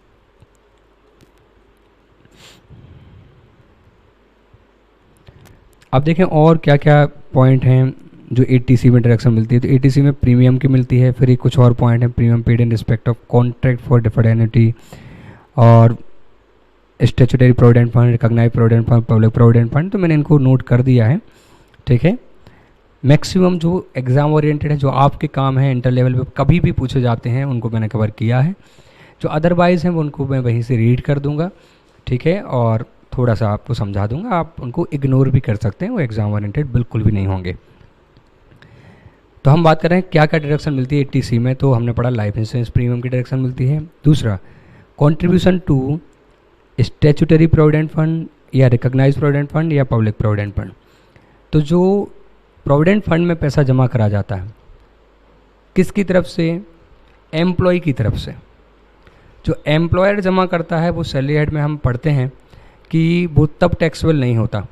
अब देखें और क्या क्या पॉइंट हैं जो ATC में डिडक्शन मिलती है। तो ATC में प्रीमियम की मिलती है, फिर एक कुछ और पॉइंट है premium paid in respect of contract for deferred annuity, और statutory provident fund, recognised provident fund, public provident fund, तो मैंने इनको नोट कर दिया है। ठीक है। मैक्सिमम जो एग्ज़ाम ओरिएंटेड है, जो आपके काम है इंटर लेवल पे कभी भी पूछे जाते हैं, उनको मैंने कवर किया है। जो अदरवाइज़ हैं वो उनको मैं वहीं से रीड कर दूंगा। ठीक है, और थोड़ा सा आपको समझा दूंगा, आप उनको इग्नोर भी कर सकते हैं, वो एग्ज़ाम ओरिएंटेड बिल्कुल भी नहीं होंगे। तो हम बात कर रहे हैं क्या क्या डिडक्शन मिलती है ATC में। तो हमने पढ़ा लाइफ इंश्योरेंस प्रीमियम की डिडक्शन मिलती है। दूसरा, contribution to statutory provident fund या रिकॉग्नाइज्ड प्रोविडेंट फंड या पब्लिक प्रोविडेंट फंड। तो जो प्रोविडेंट फंड में पैसा जमा करा जाता है किसकी तरफ से? एम्प्लॉय की तरफ से। जो एम्प्लॉयर जमा करता है वो सैलरी हेड में हम पढ़ते हैं कि वो तब टैक्सेबल नहीं होता।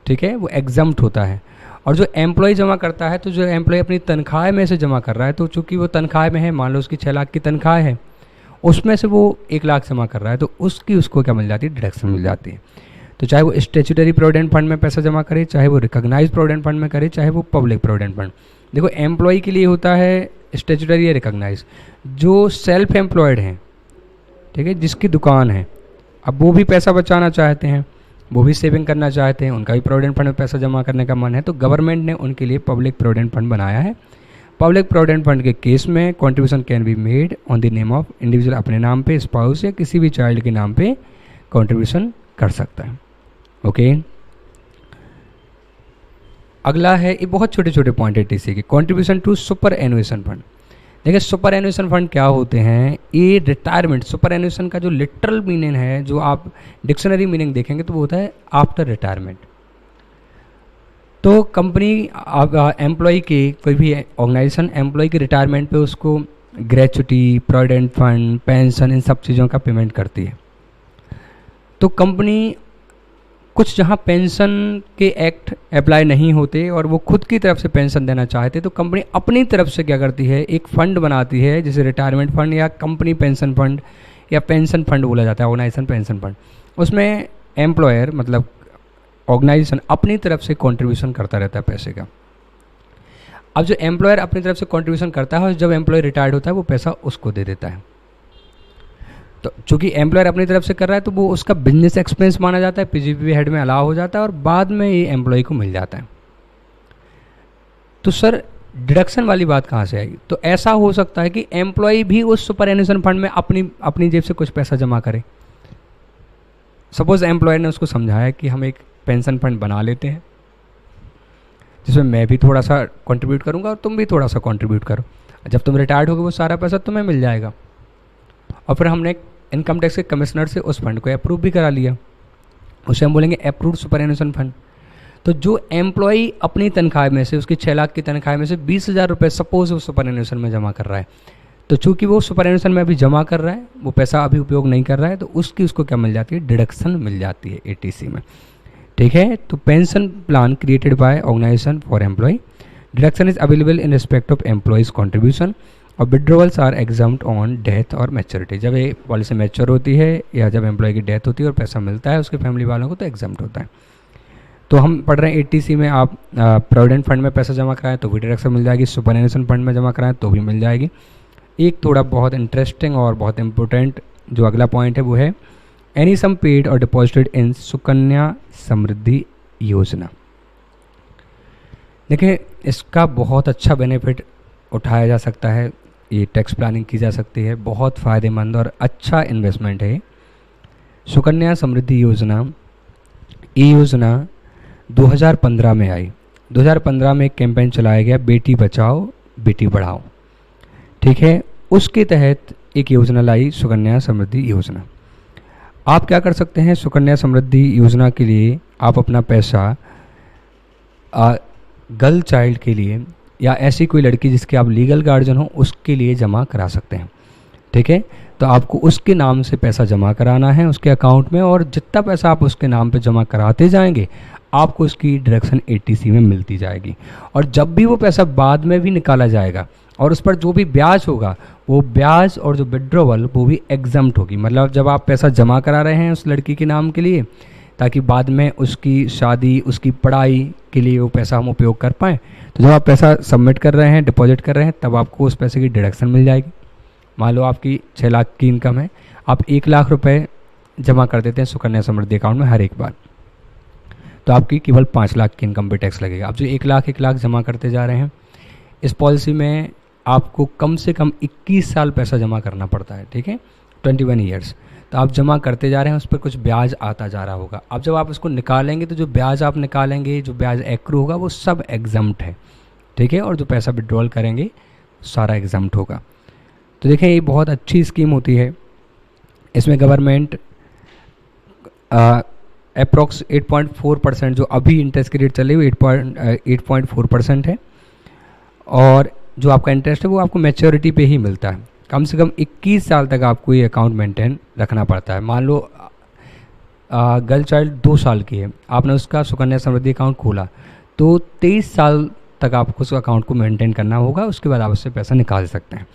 ठीक है, वो एग्जम्प्ट होता है। और जो एम्प्लॉय जमा करता है, तो जो एम्प्लॉय अपनी तनख्वाह में से जमा कर रहा है, तो चूंकि वो तनख्वाह में है, मान लो उसकी 6 लाख की तनख्वाह है, उसमें से वो 1 लाख जमा कर रहा है, तो उसको क्या मिल जाती है? डिडक्शन मिल जाती है। तो चाहे वो स्टैट्यूटरी प्रोविडेंट फंड में पैसा जमा करे, चाहे वो रिकॉग्नाइज्ड प्रोविडेंट फंड में करे, चाहे वो पब्लिक प्रोविडेंट फंड। देखो, एम्प्लॉय के लिए होता है स्टैट्यूटरी या रिकॉग्नाइज। जो सेल्फ एम्प्लॉयड हैं, ठीक है, जिसकी दुकान है, अब वो भी पैसा बचाना चाहते हैं, वो भी सेविंग करना चाहते हैं, उनका भी प्रोविडेंट फंड में पैसा जमा करने का मन है, तो गवर्नमेंट ने उनके लिए पब्लिक प्रोविडेंट फंड बनाया है। पब्लिक प्रोविडेंट फंड के केस में contribution can be made on the name of individual, अपने नाम पे, स्पाउस या किसी भी चाइल्ड के नाम पे कॉन्ट्रीब्यूशन कर सकता है। ओके, अगला है, ये बहुत छोटे छोटे पॉइंट है ATC के, कॉन्ट्रीब्यूशन टू सुपर एनुएशन फंड। देखिए, सुपर एनुएशन फंड क्या होते हैं? ये रिटायरमेंट, सुपर एनुएशन का जो लिटरल मीनिंग है, जो आप डिक्शनरी मीनिंग देखेंगे तो वो होता है आफ्टर रिटायरमेंट। तो कंपनी एम्प्लॉय के, कोई भी ऑर्गेनाइजेशन एम्प्लॉय के रिटायरमेंट पे उसको ग्रेचुटी, प्रोविडेंट फंड, पेंशन, इन सब चीज़ों का पेमेंट करती है। तो कंपनी कुछ जहाँ पेंशन के एक्ट अप्लाई नहीं होते और वो खुद की तरफ से पेंशन देना चाहते, तो कंपनी अपनी तरफ से क्या करती है? एक फ़ंड बनाती है, जैसे रिटायरमेंट फ़ंड या कंपनी पेंशन फ़ंड या पेंशन फ़ंड बोला जाता है, ऑर्गेनाइजेशन पेंशन फ़ंड। उसमें एम्प्लॉयर मतलब ऑर्गेनाइजेशन अपनी तरफ से कंट्रीब्यूशन करता रहता है पैसे का। अब जो एम्प्लॉयर अपनी तरफ से कंट्रीब्यूशन करता है और जब एम्प्लॉय रिटायर्ड होता है वो पैसा उसको दे देता है। तो चूंकि एम्प्लॉयर अपनी तरफ से कर रहा है तो वो उसका बिजनेस एक्सपेंस माना जाता है, PGBP हेड में अलाउ हो जाता है और बाद में ये एम्प्लॉय को मिल जाता है। तो सर डिडक्शन वाली बात कहाँ से आई? तो ऐसा हो सकता है कि एम्प्लॉय भी उस सुपर एनुएशन फंड में अपनी जेब से कुछ पैसा जमा करे। सपोज एम्प्लॉयर ने उसको समझाया कि हम एक पेंशन फंड बना लेते हैं जिसमें मैं भी थोड़ा सा कंट्रीब्यूट करूंगा और तुम भी थोड़ा सा कंट्रीब्यूट करो, जब तुम रिटायर्ड होगे वो सारा पैसा तुम्हें मिल जाएगा। और फिर हमने इनकम टैक्स के कमिश्नर से उस फंड को अप्रूव भी करा लिया, उसे हम बोलेंगे अप्रूव्ड सुपर एनुएशन फंड। तो जो एम्प्लॉय अपनी तनख्वाह में से, उसकी 6 लाख की तनख्वाह में से 20,000 रुपये सपोज वो सुपर एनुएशन में जमा कर रहा है, तो चूंकि वो सुपर एनुएशन में अभी जमा कर रहा है, वो पैसा अभी उपयोग नहीं कर रहा है, तो उसको क्या मिल जाती है? डिडक्शन मिल जाती है ATC में। ठीक है, तो pension plan created by organisation for employ, deduction is available in respect of employees contribution और withdrawals are exempt on death और मैच्योरिटी। जब ये पॉलिसी मैच्योर होती है या जब एम्प्लॉय की डेथ होती है और पैसा मिलता है उसके फैमिली वालों को, तो एग्जाम्प्ट होता है। तो हम पढ़ रहे हैं 80C में आप प्रोविडेंट फंड में पैसा जमा कराएं तो भी डिडक्शन मिल जाएगी, सुपरएनुएशन फंड में जमा कराएं तो भी मिल जाएगी। एक थोड़ा बहुत इंटरेस्टिंग और बहुत इंपॉर्टेंट जो अगला पॉइंट है वो है एनी सम पेड और डिपॉजिटेड इन सुकन्या समृद्धि योजना। देखिए इसका बहुत अच्छा बेनिफिट उठाया जा सकता है, ये टैक्स प्लानिंग की जा सकती है, बहुत फ़ायदेमंद और अच्छा इन्वेस्टमेंट है। सुकन्या समृद्धि योजना, ये योजना 2015 में आई। 2015 में एक कैंपेन चलाया गया, बेटी बचाओ बेटी पढ़ाओ, ठीक है। उसके तहत एक योजना लाई सुकन्या समृद्धि योजना। आप क्या कर सकते हैं, सुकन्या समृद्धि योजना के लिए आप अपना पैसा गर्ल चाइल्ड के लिए या ऐसी कोई लड़की जिसके आप लीगल गार्जियन हो उसके लिए जमा करा सकते हैं, ठीक है। तो आपको उसके नाम से पैसा जमा कराना है उसके अकाउंट में, और जितना पैसा आप उसके नाम पे जमा कराते जाएंगे आपको उसकी डिडक्शन 80C में मिलती जाएगी। और जब भी वो पैसा बाद में भी निकाला जाएगा और उस पर जो भी ब्याज होगा वो ब्याज और जो विड्रॉवल वो भी एग्जम्प्ट होगी। मतलब जब आप पैसा जमा करा रहे हैं उस लड़की के नाम के लिए ताकि बाद में उसकी शादी उसकी पढ़ाई के लिए वो पैसा हम उपयोग कर पाएँ, तो जब आप पैसा सबमिट कर रहे हैं डिपॉजिट कर रहे हैं तब आपको उस पैसे की डिडक्शन मिल जाएगी। मान लो आपकी 6 लाख की इनकम है, आप 1 लाख रुपए जमा कर देते हैं सुकन्या समृद्धि अकाउंट में हर एक बार, तो आपकी केवल 5 लाख की इनकम पे टैक्स लगेगा। आप जो 1 लाख जमा करते जा रहे हैं इस पॉलिसी में आपको कम से कम 21 साल पैसा जमा करना पड़ता है, ठीक है, 21 ईयर्स। तो आप जमा करते जा रहे हैं, उस पर कुछ ब्याज आता जा रहा होगा। अब जब आप उसको निकालेंगे तो जो ब्याज आप निकालेंगे, जो ब्याज एक्रू होगा वो सब एग्जम्प्ट है, ठीक है, और जो पैसा विड्रॉल करेंगे सारा एग्जम्प्ट होगा। तो देखें ये बहुत अच्छी स्कीम होती है। इसमें गवर्नमेंट अप्रॉक्स 8.4% जो अभी इंटरेस्ट की रेट चल रही है 8.4% है, और जो आपका इंटरेस्ट है वो आपको मैच्योरिटी पे ही मिलता है। कम से कम 21 साल तक आपको ये अकाउंट मेंटेन रखना पड़ता है। मान लो गर्ल चाइल्ड 2 साल की है, आपने उसका सुकन्या समृद्धि अकाउंट खोला तो 23 साल तक आपको उस अकाउंट को मेंटेन करना होगा, उसके बाद आप उससे पैसा निकाल सकते हैं।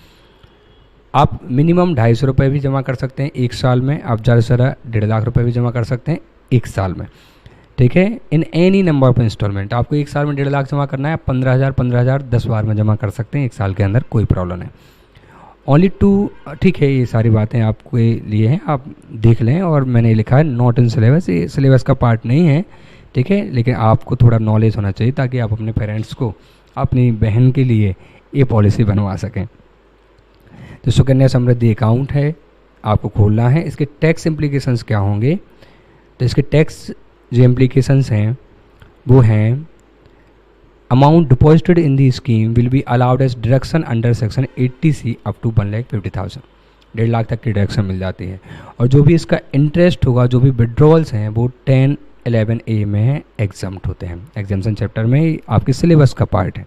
आप मिनिमम 250 रुपये भी जमा कर सकते हैं 1 साल में, आप ज़्यादा से ज़्यादा 1.5 लाख रुपये भी जमा कर सकते हैं 1 साल में, ठीक है, in any number of installment. आपको 1 साल में 1.5 लाख जमा करना है, 15,000 10 बार में जमा कर सकते हैं 1 साल के अंदर, कोई प्रॉब्लम नहीं। ओनली टू, ठीक है, ये सारी बातें आपके लिए हैं, आप देख लें। और मैंने लिखा है नॉट इन सिलेबस, ये सिलेबस का पार्ट नहीं है, ठीक है, लेकिन आपको थोड़ा नॉलेज होना चाहिए ताकि आप अपने पेरेंट्स को अपनी बहन के लिए ये पॉलिसी बनवा सकें। तो सुकन्या समृद्धि अकाउंट है, आपको खोलना है। इसके टैक्स इम्प्लीकेशंस क्या होंगे, तो इसके टैक्स जो इम्प्लीकेशंस हैं वो हैं amount deposited in the scheme will be allowed as deduction under section 80C up to 1,50,000, 1.5 lakh तक की डिडक्शन मिल जाती है। और जो भी इसका इंटरेस्ट होगा, जो भी विड्रॉवल्स हैं वो 10(11)(a) में एग्जम्प्ट होते हैं। एग्जाम्पशन चैप्टर में आपके सिलेबस का पार्ट है,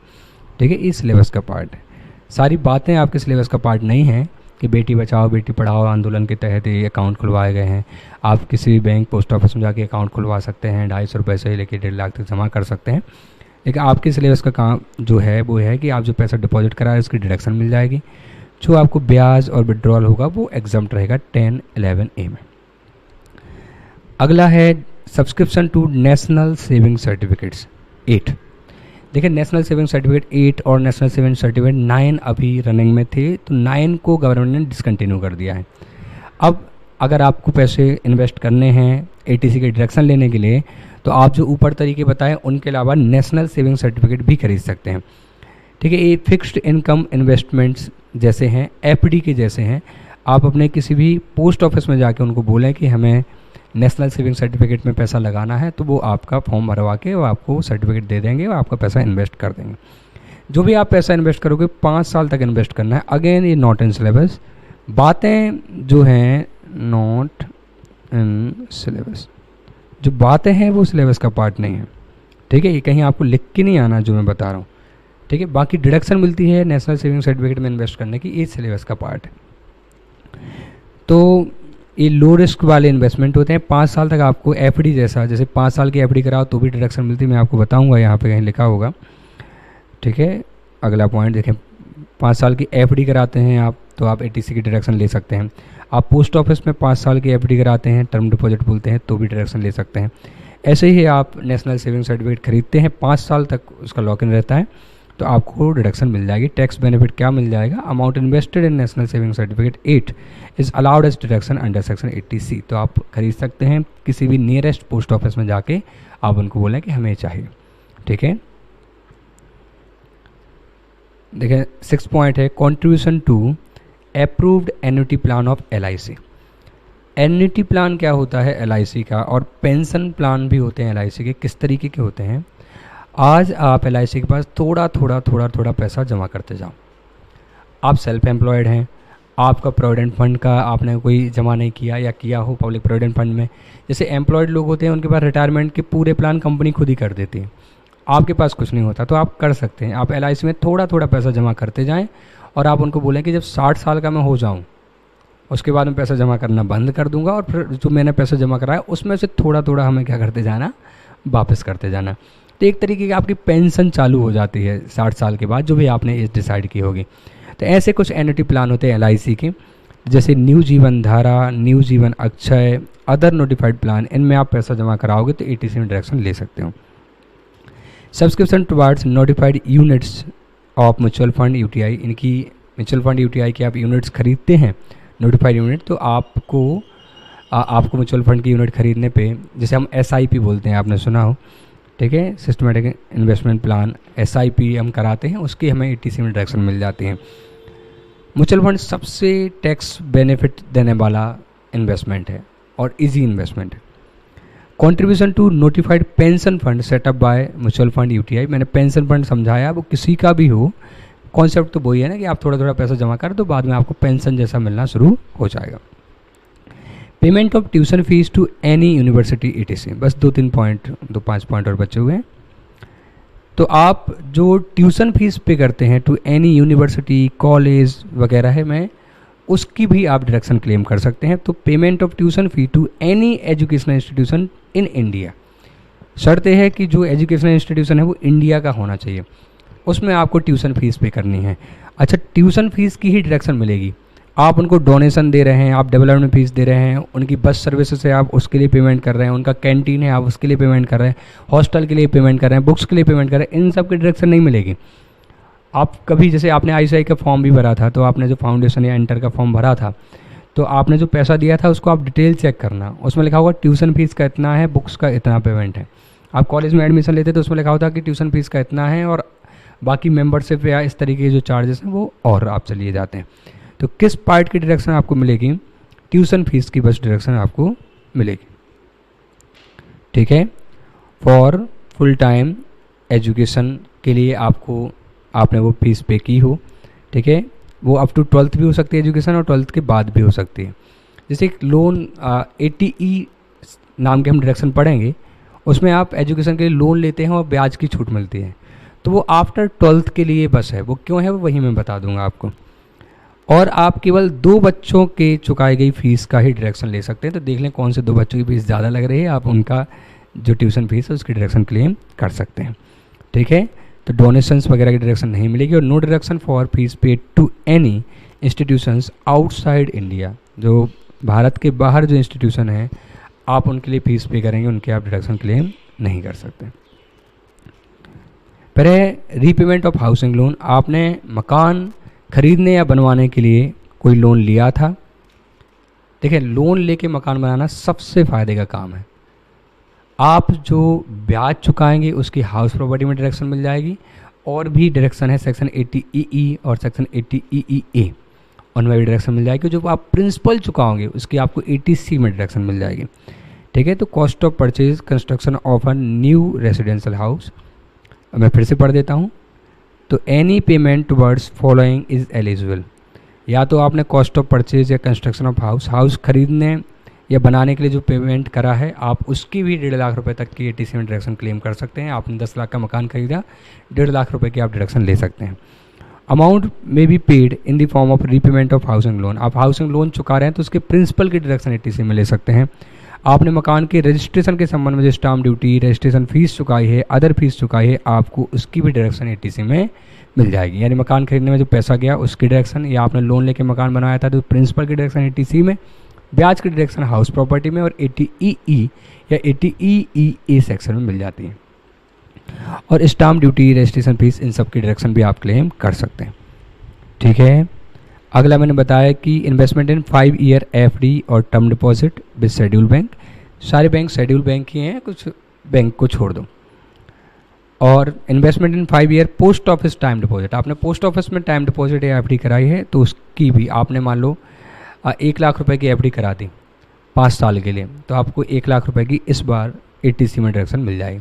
ठीक है, इस सिलेबस का पार्ट है। सारी बातें आपके सिलेबस का पार्ट नहीं है कि बेटी बचाओ बेटी पढ़ाओ आंदोलन के तहत ये अकाउंट खुलवाए गए हैं। आप किसी भी बैंक पोस्ट ऑफिस में जाके अकाउंट खुलवा सकते हैं, 250 रुपये से लेकर 1.5 लाख तक जमा कर सकते हैं। लेकिन आपके सिलेबस का काम जो है वो है कि आप जो पैसा डिपॉजिट करा है उसकी डिडक्शन मिल जाएगी, जो आपको ब्याज और विड्रॉल होगा वो एग्जम्प्ट रहेगा 10(11)(a) में। अगला है subscription to national saving certificates 8। देखिए नेशनल सेविंग सर्टिफिकेट 8 और नेशनल सेविंग सर्टिफिकेट 9 अभी रनिंग में थे, तो 9 को गवर्नमेंट ने डिसकंटिन्यू कर दिया है। अब अगर आपको पैसे इन्वेस्ट करने हैं 80C के डिडक्शन लेने के लिए, तो आप जो ऊपर तरीके बताए उनके अलावा नेशनल सेविंग सर्टिफिकेट भी खरीद सकते हैं, ठीक है। ये फिक्स्ड इनकम इन्वेस्टमेंट्स जैसे हैं, FD के जैसे हैं। आप अपने किसी भी पोस्ट ऑफिस में जाके उनको बोलें कि हमें नेशनल सेविंग सर्टिफिकेट में पैसा लगाना है, तो वो आपका फॉर्म भरवा के वो आपको सर्टिफिकेट दे देंगे और आपका पैसा इन्वेस्ट कर देंगे। जो भी आप पैसा इन्वेस्ट करोगे 5 साल तक इन्वेस्ट करना है। अगेन ये नॉट इन सिलेबस, बातें जो हैं नॉट इन सिलेबस, जो बातें हैं वो सिलेबस का पार्ट नहीं है, ठीक है। ये कहीं आपको लिख के नहीं आना जो मैं बता रहा हूँ, ठीक है। बाकी डिडक्शन मिलती है नेशनल सेविंग सर्टिफिकेट में इन्वेस्ट करने की, ये सिलेबस का पार्ट है। तो ये लो रिस्क वाले इन्वेस्टमेंट होते हैं। 5 साल तक आपको FD जैसा, जैसे 5 साल की FD कराओ तो भी डिडक्शन मिलती है, मैं आपको बताऊंगा, यहाँ पे कहीं लिखा होगा, ठीक है। अगला पॉइंट देखें, 5 साल की FD कराते हैं आप तो आप 80C की डिडक्शन ले सकते हैं। आप पोस्ट ऑफिस में 5 साल की FD कराते हैं, टर्म डिपॉजिट बोलते हैं, तो भी डिडक्शन ले सकते हैं। ऐसे ही आप नेशनल सेविंग सर्टिफिकेट खरीदते हैं, 5 साल तक उसका लॉक इन रहता है, तो आपको डिडक्शन मिल जाएगी। टैक्स बेनिफिट क्या मिल जाएगा, amount invested in national saving certificate 8 is allowed as deduction under section 80C। तो आप खरीद सकते हैं किसी भी नियरेस्ट पोस्ट ऑफिस में जाके, आप उनको बोलें कि हमें चाहिए। ठीक है, देखिए 6 पॉइंट है, contribution to approved annuity plan of LIC। Annuity plan क्या होता है LIC का, और पेंशन प्लान भी होते हैं LIC के। किस तरीके के होते हैं, आज आप LIC के पास थोड़ा थोड़ा पैसा जमा करते जाओ। आप सेल्फ एम्प्लॉयड हैं, आपका प्रोविडेंट फंड का आपने कोई जमा नहीं किया या किया हो पब्लिक प्रोविडेंट फंड में, जैसे एम्प्लॉयड लोग होते हैं उनके पास रिटायरमेंट के पूरे प्लान कंपनी खुद ही कर देती है, आपके पास कुछ नहीं होता, तो आप कर सकते हैं। आप LIC में थोड़ा पैसा जमा करते जाएँ और आप उनको बोलें कि जब 60 साल का मैं हो जाऊँ उसके बाद मैं पैसा जमा करना बंद कर दूंगा, और फिर जो मैंने पैसा जमा कराया उसमें से थोड़ा हमें क्या करते जाना, वापस करते जाना। तो एक तरीके की आपकी पेंशन चालू हो जाती है 60 साल के बाद, जो भी आपने एज डिसाइड की होगी। तो ऐसे कुछ एन्युटी प्लान होते हैं LIC के, जैसे न्यू जीवन धारा, न्यू जीवन अक्षय, अदर नोटिफाइड प्लान। इनमें आप पैसा जमा कराओगे तो 80C में डिडक्शन ले सकते हो। Subscription towards notified units of mutual fund UTI, इनकी म्यूचुअल फंड UTI के आप यूनिट्स खरीदते हैं, नोटिफाइड यूनिट, तो आपको म्यूचुअल फंड की यूनिट खरीदने पे, जैसे हम SIP बोलते हैं, आपने सुना हो, ठीक है, सिस्टमेटिक इन्वेस्टमेंट प्लान, SIP हम कराते हैं, उसकी हमें 80C में डिडक्शन मिल जाती है। म्यूचुअल फंड सबसे टैक्स बेनिफिट देने वाला इन्वेस्टमेंट है और इजी इन्वेस्टमेंट है। Contribution to notified pension fund setup by mutual fund UTI, मैंने पेंशन फंड समझाया, वो किसी का भी हो, कॉन्सेप्ट तो वही है ना कि आप थोड़ा पैसा जमा कर तो बाद में आपको पेंशन जैसा मिलना शुरू हो जाएगा। Payment of tuition fees to any university ETC, बस 5 पॉइंट और बचे हुए हैं। तो आप जो ट्यूशन फीस पे करते हैं टू एनी यूनिवर्सिटी, कॉलेज वगैरह है में, उसकी भी आप डिडक्शन क्लेम कर सकते हैं। तो payment of tuition fee to any educational institution in India, शर्त यह है कि जो एजुकेशनल इंस्टीट्यूशन है वो इंडिया का होना चाहिए, उसमें आपको ट्यूशन फीस पे करनी है। अच्छा, ट्यूशन फीस की ही डिडक्शन मिलेगी। आप उनको डोनेशन दे रहे हैं, आप डेवलपमेंट फीस दे रहे हैं, उनकी बस सर्विसेज है आप उसके लिए पेमेंट कर रहे हैं, उनका कैंटीन है आप उसके लिए पेमेंट कर रहे हैं, हॉस्टल के लिए पेमेंट कर रहे हैं, बुक्स के लिए पेमेंट कर रहे हैं, इन सब की डिडक्शन नहीं मिलेगी। आप कभी, जैसे आपने ICI का फॉर्म भी भरा था, तो आपने जो फाउंडेशन या इंटर का फॉर्म भरा था, तो आपने जो पैसा दिया था उसको आप डिटेल चेक करना, उसमें लिखा होगा ट्यूशन फीस का इतना है, बुक्स का इतना पेमेंट है। आप कॉलेज में एडमिशन लेते तो उसमें लिखा होता कि ट्यूशन फीस का इतना है और बाकी मेंबरशिप या इस तरीके के जो चार्जेस हैं वो और आप चलिए जाते हैं। तो किस पार्ट की डिडक्शन आपको मिलेगी, ट्यूशन फीस की बस डिडक्शन आपको मिलेगी। ठीक है, फॉर फुल टाइम एजुकेशन के लिए आपने वो फीस पे की हो, ठीक है, वो अप टू 12th भी हो सकती है एजुकेशन, और 12th के बाद भी हो सकती है। जैसे एक लोन 80E नाम के हम डिडक्शन पढ़ेंगे, उसमें आप एजुकेशन के लिए लोन लेते हैं और ब्याज की छूट मिलती है, तो वो आफ्टर 12th के लिए बस है। वो क्यों है वो वही मैं बता दूंगा आपको। और आप केवल 2 बच्चों के चुकाई गई फीस का ही डिडक्शन ले सकते हैं। तो देख लें कौन से 2 बच्चों की फीस ज़्यादा लग रही है, आप उनका जो ट्यूशन फीस है उसकी डिडक्शन क्लेम कर सकते हैं। ठीक है, तो डोनेशंस वगैरह की डिडक्शन नहीं मिलेगी। और no deduction for fees paid to any institutions outside India, जो भारत के बाहर जो इंस्टीट्यूशन है आप उनके लिए फीस पे करेंगे, उनके आप डिडक्शन क्लेम नहीं कर सकते। फिर है रीपेमेंट ऑफ हाउसिंग लोन, आपने मकान खरीदने या बनवाने के लिए कोई लोन लिया था। देखिए, लोन लेके मकान बनाना सबसे फ़ायदे का काम है। आप जो ब्याज चुकाएंगे उसकी हाउस प्रॉपर्टी में डिडक्शन मिल जाएगी, और भी डिडक्शन है सेक्शन 80EE और सेक्शन 80EEA, उनमें भी डिडक्शन मिल जाएगी। जो आप प्रिंसिपल चुकाओगे उसकी आपको 80C में डिडक्शन मिल जाएगी। ठीक है, तो cost of purchase construction of a new residential house, मैं फिर से पढ़ देता हूँ। तो any payment towards following is eligible, या तो आपने कॉस्ट ऑफ परचेज या कंस्ट्रक्शन ऑफ हाउस खरीदने या बनाने के लिए जो पेमेंट करा है, आप उसकी भी 1.5 लाख रुपए तक की 80C में डिडक्शन क्लेम कर सकते हैं। आपने 10 लाख का मकान खरीदा, 1.5 लाख रुपए की आप डिडक्शन ले सकते हैं। अमाउंट में be paid in the form of repayment of housing loan, आप हाउसिंग लोन चुका रहे हैं तो उसके प्रिंसिपल की डिडक्शन 80C में ले सकते हैं। आपने मकान के रजिस्ट्रेशन के संबंध में जो स्टाम्प ड्यूटी, रजिस्ट्रेशन फीस चुकाई है, अदर फीस चुकाई है, आपको उसकी भी डिडक्शन 80C में मिल जाएगी। यानी मकान खरीदने में जो पैसा गया उसकी डिडक्शन, या आपने लोन लेके मकान बनाया था तो प्रिंसिपल की डिडक्शन 80C में, ब्याज की डिडक्शन हाउस प्रॉपर्टी में और 80EE या 80EEA सेक्शन में मिल जाती है। और स्टाम्प ड्यूटी, रजिस्ट्रेशन फीस, इन सब की डिडक्शन भी आप क्लेम कर सकते हैं। ठीक है, अगला मैंने बताया कि इन्वेस्टमेंट इन 5 ईयर FD और term deposit with schedule bank. सारे बैंक शेड्यूल बैंक ही हैं, कुछ बैंक को छोड़ दो। और इन्वेस्टमेंट इन 5 year post office time deposit, आपने पोस्ट ऑफिस में टाइम डिपॉजिट या FD कराई है तो उसकी भी आपने मान लो 1 लाख रुपए की FD करा दी 5 साल के लिए, तो आपको 1 लाख रुपए की इस बार ATC में डिडक्शन मिल जाएगी।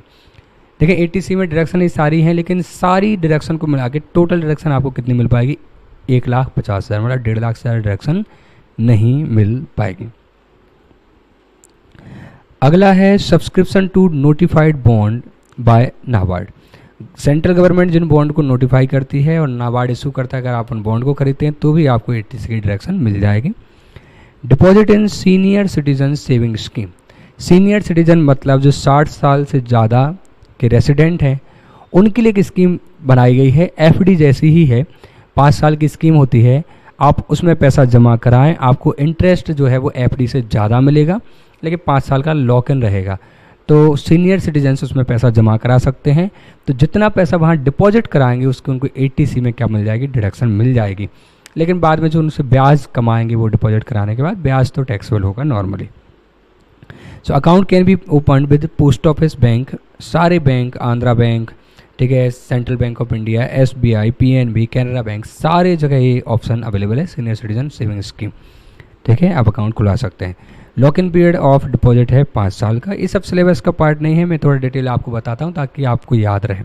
देखिए ATC में डिडक्शन ये सारी हैं, लेकिन सारी डिडक्शन को मिला के टोटल डिडक्शन आपको कितनी मिल पाएगी? 1,50,000, मतलब 1.5 लाख से ज़्यादा डिडक्शन नहीं मिल पाएगी। अगला है subscription to notified bond by NABARD. Central government जिन बॉन्ड को नोटिफाई करती है और नाबार्ड इशू करता है, अगर आप उन बॉन्ड को खरीदते हैं तो भी आपको ATC की डिडक्शन मिल जाएगी। Deposit in senior citizen saving scheme. Senior citizen मतलब जो 60 साल से ज़्यादा के रेसिडेंट हैं, उनके लिए एक स्कीम बनाई गई है, FD जैसी ही है, 5 साल की स्कीम होती है। आप उसमें पैसा जमा कराएं, आपको इंटरेस्ट जो है वो FD से ज़्यादा मिलेगा, लेकिन 5 साल का लॉक इन रहेगा। तो सीनियर सिटीजन्स उसमें पैसा जमा करा सकते हैं, तो जितना पैसा वहाँ डिपॉजिट कराएंगे उसको उनको ATC में क्या मिल जाएगी? डिडक्शन मिल जाएगी। लेकिन बाद में जो उनसे ब्याज कमाएंगे वो डिपॉजिट कराने के बाद, ब्याज तो टैक्सेबल होगा normally. So account can be open with post office bank, सारे बैंक, आंध्रा बैंक, ठीक है, central bank of India, SBI, PNB, Canara bank, सारे जगह ये ऑप्शन अवेलेबल है सीनियर सिटीजन सेविंग स्कीम। ठीक है, आप अकाउंट खुला सकते हैं। Lock in period of deposit है 5 साल का। ये सब सिलेबस का पार्ट नहीं है, मैं थोड़ा डिटेल आपको बताता हूँ ताकि आपको याद रहे।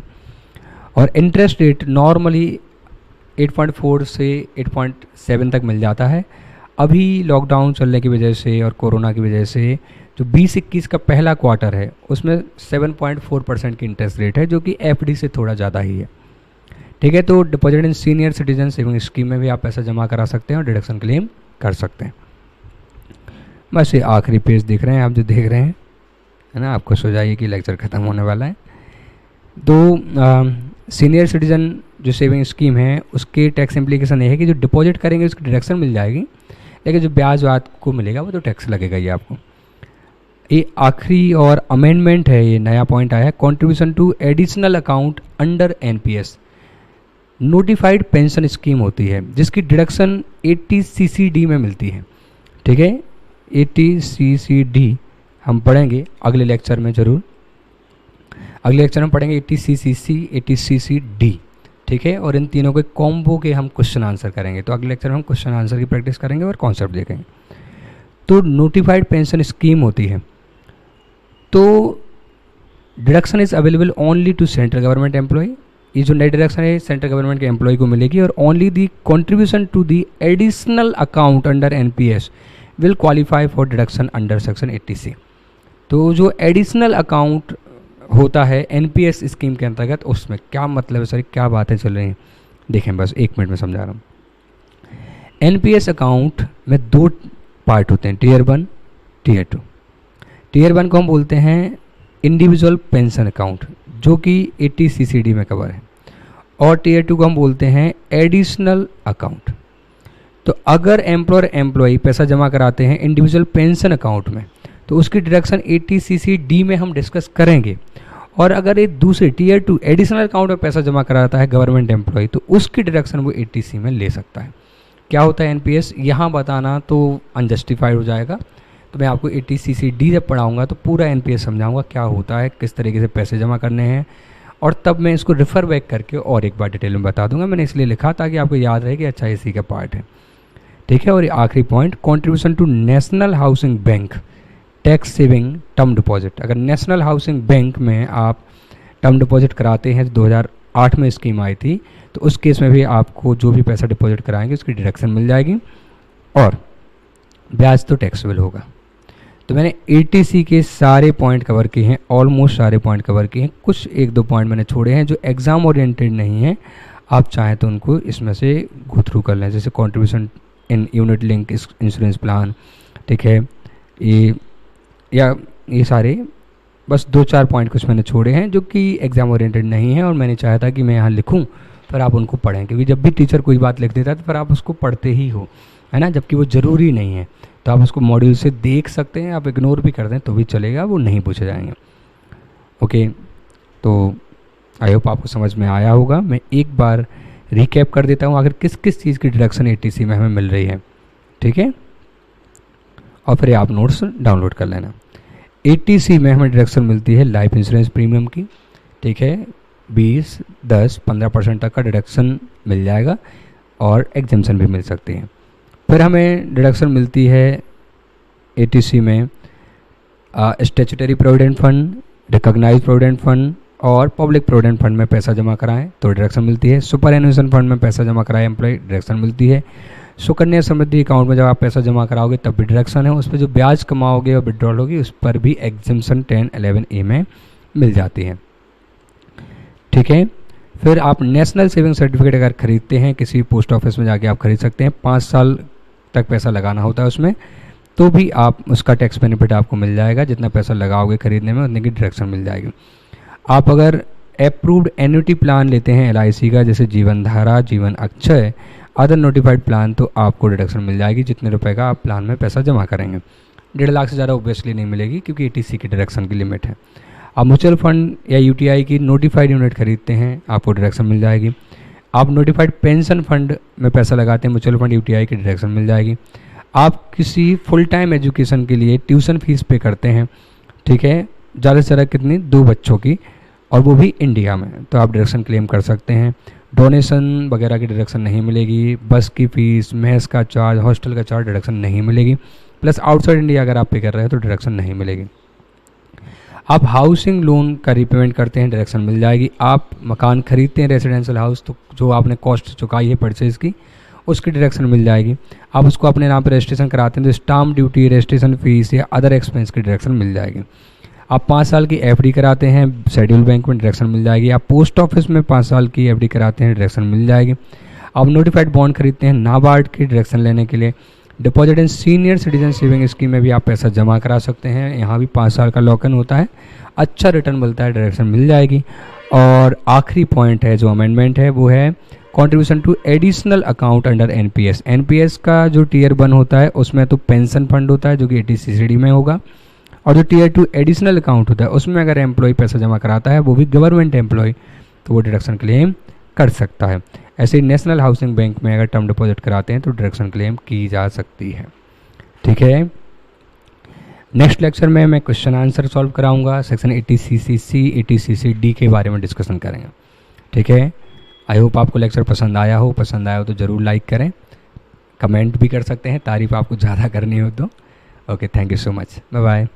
और इंटरेस्ट रेट नॉर्मली 8.4 से 8.7 तक मिल जाता है। अभी लॉकडाउन चलने की वजह से और कोरोना की वजह से जो 2021 का पहला क्वार्टर है उसमें 7.4% की इंटरेस्ट रेट है, जो कि FD से थोड़ा ज़्यादा ही है। ठीक है, तो deposit in senior citizen saving scheme में भी आप पैसा जमा करा सकते हैं और डिडक्शन क्लेम कर सकते हैं। बस ये आखिरी पेज दिख रहे हैं आप, जो देख रहे हैं, है ना, आपको सो जाइए कि लेक्चर ख़त्म होने वाला है। तो सीनियर सिटीजन जो सेविंग स्कीम है उसके टैक्स इम्प्लीकेशन ये है कि जो डिपॉजिट करेंगे उसकी डिडक्शन मिल जाएगी, लेकिन जो ब्याज आपको मिलेगा वो तो टैक्स लगेगा ही आपको। ये आखिरी और अमेंडमेंट है, ये नया पॉइंट आया है, contribution to additional account under NPS। Notified pension scheme होती है जिसकी डिडक्शन 80CCD में मिलती है। ठीक है, 80CCD हम पढ़ेंगे अगले लेक्चर में ज़रूर। अगले लेक्चर में पढ़ेंगे 80CCC, 80CCD। ठीक है, और इन तीनों के कॉम्बो के हम क्वेश्चन आंसर करेंगे। तो अगले लेक्चर में हम क्वेश्चन आंसर की प्रैक्टिस करेंगे और कॉन्सेप्ट देखेंगे। तो नोटिफाइड पेंशन स्कीम होती है, तो deduction is available only to central government employ. ये जो नई डिडक्शन है सेंट्रल गवर्नमेंट के एम्प्लॉय को मिलेगी, और only the contribution to the additional account under NPS will qualify for deduction under section 80C। तो जो एडिशनल अकाउंट होता है NPS स्कीम के अंतर्गत, उसमें क्या मतलब है सर, क्या बातें चल रही हैं, देखें बस 1 मिनट में समझा रहा हूँ। NPS अकाउंट में 2 पार्ट होते हैं, Tier 1, Tier 2। Tier 1 को हम बोलते हैं इंडिविजुअल पेंशन अकाउंट, जो कि 80CCD में कवर है, और Tier 2 को हम बोलते हैं एडिशनल अकाउंट। तो अगर एम्प्लॉयर एम्प्लॉई पैसा जमा कराते हैं इंडिविजुअल पेंशन अकाउंट में, तो उसकी डिडक्शन 80CCD में हम डिस्कस करेंगे। और अगर एक दूसरे Tier 2 एडिशनल अकाउंट में पैसा जमा कराता है गवर्नमेंट एम्प्लॉय, तो उसकी डिडक्शन वो 80C में ले सकता है। क्या होता है NPS, यहाँ बताना तो अनजस्टिफाइड हो जाएगा, तो मैं आपको 80CCD जब पढ़ाऊँगा तो पूरा NPS समझाऊँगा क्या होता है, किस तरीके से पैसे जमा करने हैं, और तब मैं इसको रेफ़र बैक करके और एक बार डिटेल में बता दूंगा। मैंने इसलिए लिखा ताकि आपको याद रहे कि अच्छा इसी का पार्ट है। ठीक है, और आखिरी point, contribution to national housing bank tax saving term deposit. अगर नेशनल हाउसिंग बैंक में आप टर्म डिपॉजिट कराते हैं, 2008 में स्कीम आई थी, तो उस केस में भी आपको जो भी पैसा डिपॉजिट कराएंगे उसकी डिडक्शन मिल जाएगी, और ब्याज तो टैक्सेबल होगा। तो मैंने ATC के सारे पॉइंट कवर किए हैं, ऑलमोस्ट सारे पॉइंट कवर किए हैं। कुछ 1-2 पॉइंट मैंने छोड़े हैं जो एग्ज़ाम ओरिएंटेड नहीं है, आप चाहें तो उनको इसमें से गो थ्रू कर लें, जैसे contribution in unit link insurance plan. ठीक है, ये सारे बस 2-4 पॉइंट कुछ मैंने छोड़े हैं जो कि एग्ज़ाम ओरिएंटेड नहीं है, और मैंने चाहा था कि मैं यहाँ लिखूँ फिर आप उनको पढ़ें, क्योंकि जब भी टीचर कोई बात लिख देता है तो फिर आप उसको पढ़ते ही हो, है ना, जबकि वो ज़रूरी नहीं है। तो आप उसको मॉड्यूल से देख सकते हैं, आप इग्नोर भी कर दें तो भी चलेगा, वो नहीं पूछे जाएंगे। ओके, तो आई होप आपको समझ में आया होगा। मैं एक बार रिकैप कर देता हूँ आखिर किस किस चीज़ की डिडक्शन एटीसी में हमें मिल रही है, ठीक है, और फिर आप नोट्स डाउनलोड कर लेना। एटीसी में हमें डिडक्शन मिलती है लाइफ इंश्योरेंस प्रीमियम की, ठीक है, 20, 10, 15% तक का डिडक्शन मिल जाएगा और एग्जेम्पशन भी मिल सकती है। फिर हमें डिडक्शन मिलती है एटीसी में statutory provident fund, recognize provident fund और पब्लिक प्रोविडेंट फंड में पैसा जमा कराएं तो डिडक्शन मिलती है। सुपर एनुएशन फंड में पैसा जमा कराएं एम्प्लॉय, डिडक्शन मिलती है। सुकन्या समृद्धि अकाउंट में जब आप पैसा जमा कराओगे तब भी डिडक्शन है, उस पर जो ब्याज कमाओगे और विड्रॉल होगी उस पर भी एग्जेम्पशन 10(11)(a) में मिल जाती है, ठीक है। फिर आप नेशनल सेविंग सर्टिफिकेट अगर खरीदते हैं किसी पोस्ट ऑफिस में जाके आप खरीद सकते हैं, 5 साल तक पैसा लगाना होता है उसमें, तो भी आप उसका टैक्स बेनिफिट आपको मिल जाएगा, जितना पैसा लगाओगे खरीदने में उतने की डिडक्शन मिल जाएगी। आप अगर अप्रूव्ड एन्युटी प्लान लेते हैं एलआईसी का, जैसे जीवन धारा, जीवन अक्षय, अदर नोटिफाइड प्लान, तो आपको डिडक्शन मिल जाएगी जितने रुपए का आप प्लान में पैसा जमा करेंगे। 1.5 लाख से ज़्यादा ऑब्वियसली नहीं मिलेगी क्योंकि एटीसी की डिडक्शन की लिमिट है। आप म्यूचुअल फंड या यूटीआई की नोटिफाइड यूनिट खरीदते हैं आपको डिडक्शन मिल जाएगी। आप नोटिफाइड पेंशन फंड में पैसा लगाते हैं म्यूचुअल फंड यूटीआई की डिडक्शन मिल जाएगी। आप किसी फुल टाइम एजुकेशन के लिए ट्यूशन फीस पे करते हैं, ठीक है, ज़्यादा से ज़्यादा कितनी, 2 बच्चों की, और वो भी इंडिया में, तो आप डिडक्शन क्लेम कर सकते हैं। डोनेशन वगैरह की डिडक्शन नहीं मिलेगी। बस की फ़ीस, मेस का चार्ज, हॉस्टल का चार्ज डिडक्शन नहीं मिलेगी। प्लस आउटसाइड इंडिया अगर आप पे कर रहे हैं तो डिडक्शन नहीं मिलेगी। आप हाउसिंग लोन का रीपेमेंट करते हैं, डिडक्शन मिल जाएगी। आप मकान खरीदते हैं रेजिडेंशियल हाउस, तो जो आपने कॉस्ट चुकाई है परचेज़ की उसकी डिडक्शन मिल जाएगी। आप उसको अपने नाम पर रजिस्ट्रेशन कराते हैं तो स्टाम्प ड्यूटी, रजिस्ट्रेशन फ़ीस या अदर एक्सपेंस की डिडक्शन मिल जाएगी। आप 5 साल की एफडी कराते हैं शेड्यूल बैंक में, डिडक्शन मिल जाएगी। आप पोस्ट ऑफिस में 5 साल की एफडी कराते हैं, डिडक्शन मिल जाएगी। आप नोटिफाइड बॉन्ड खरीदते हैं नाबार्ड की डिडक्शन लेने के लिए। Deposit in senior citizen saving scheme में भी आप पैसा जमा करा सकते हैं, यहाँ भी 5 साल का लॉक इन होता है, अच्छा रिटर्न मिलता है, डिडक्शन मिल जाएगी। और आखिरी पॉइंट है जो अमेंडमेंट है वो है contribution to additional account under NPS. NPS का जो टीयर 1 होता है उसमें तो पेंशन फंड होता है जो कि एटीसीसीडी में होगा, और जो टीयर 2 एडिशनल अकाउंट होता है उसमें अगर एम्प्लॉय पैसा जमा कराता है वो भी गवर्नमेंट एम्प्लॉय, तो वो डिडक्शन क्लेम कर सकता है। ऐसे ही नेशनल हाउसिंग बैंक में अगर टर्म डिपॉजिट कराते हैं तो डिडक्शन क्लेम की जा सकती है, ठीक है। नेक्स्ट लेक्चर में मैं क्वेश्चन आंसर सॉल्व कराऊंगा, सेक्शन 80CC, 80CC-D के बारे में डिस्कशन करेंगे, ठीक है। आई होप आपको लेक्चर पसंद आया हो तो ज़रूर लाइक करें, कमेंट भी कर सकते हैं तारीफ आपको ज़्यादा करनी हो तो। Okay, thank you so much, bye bye.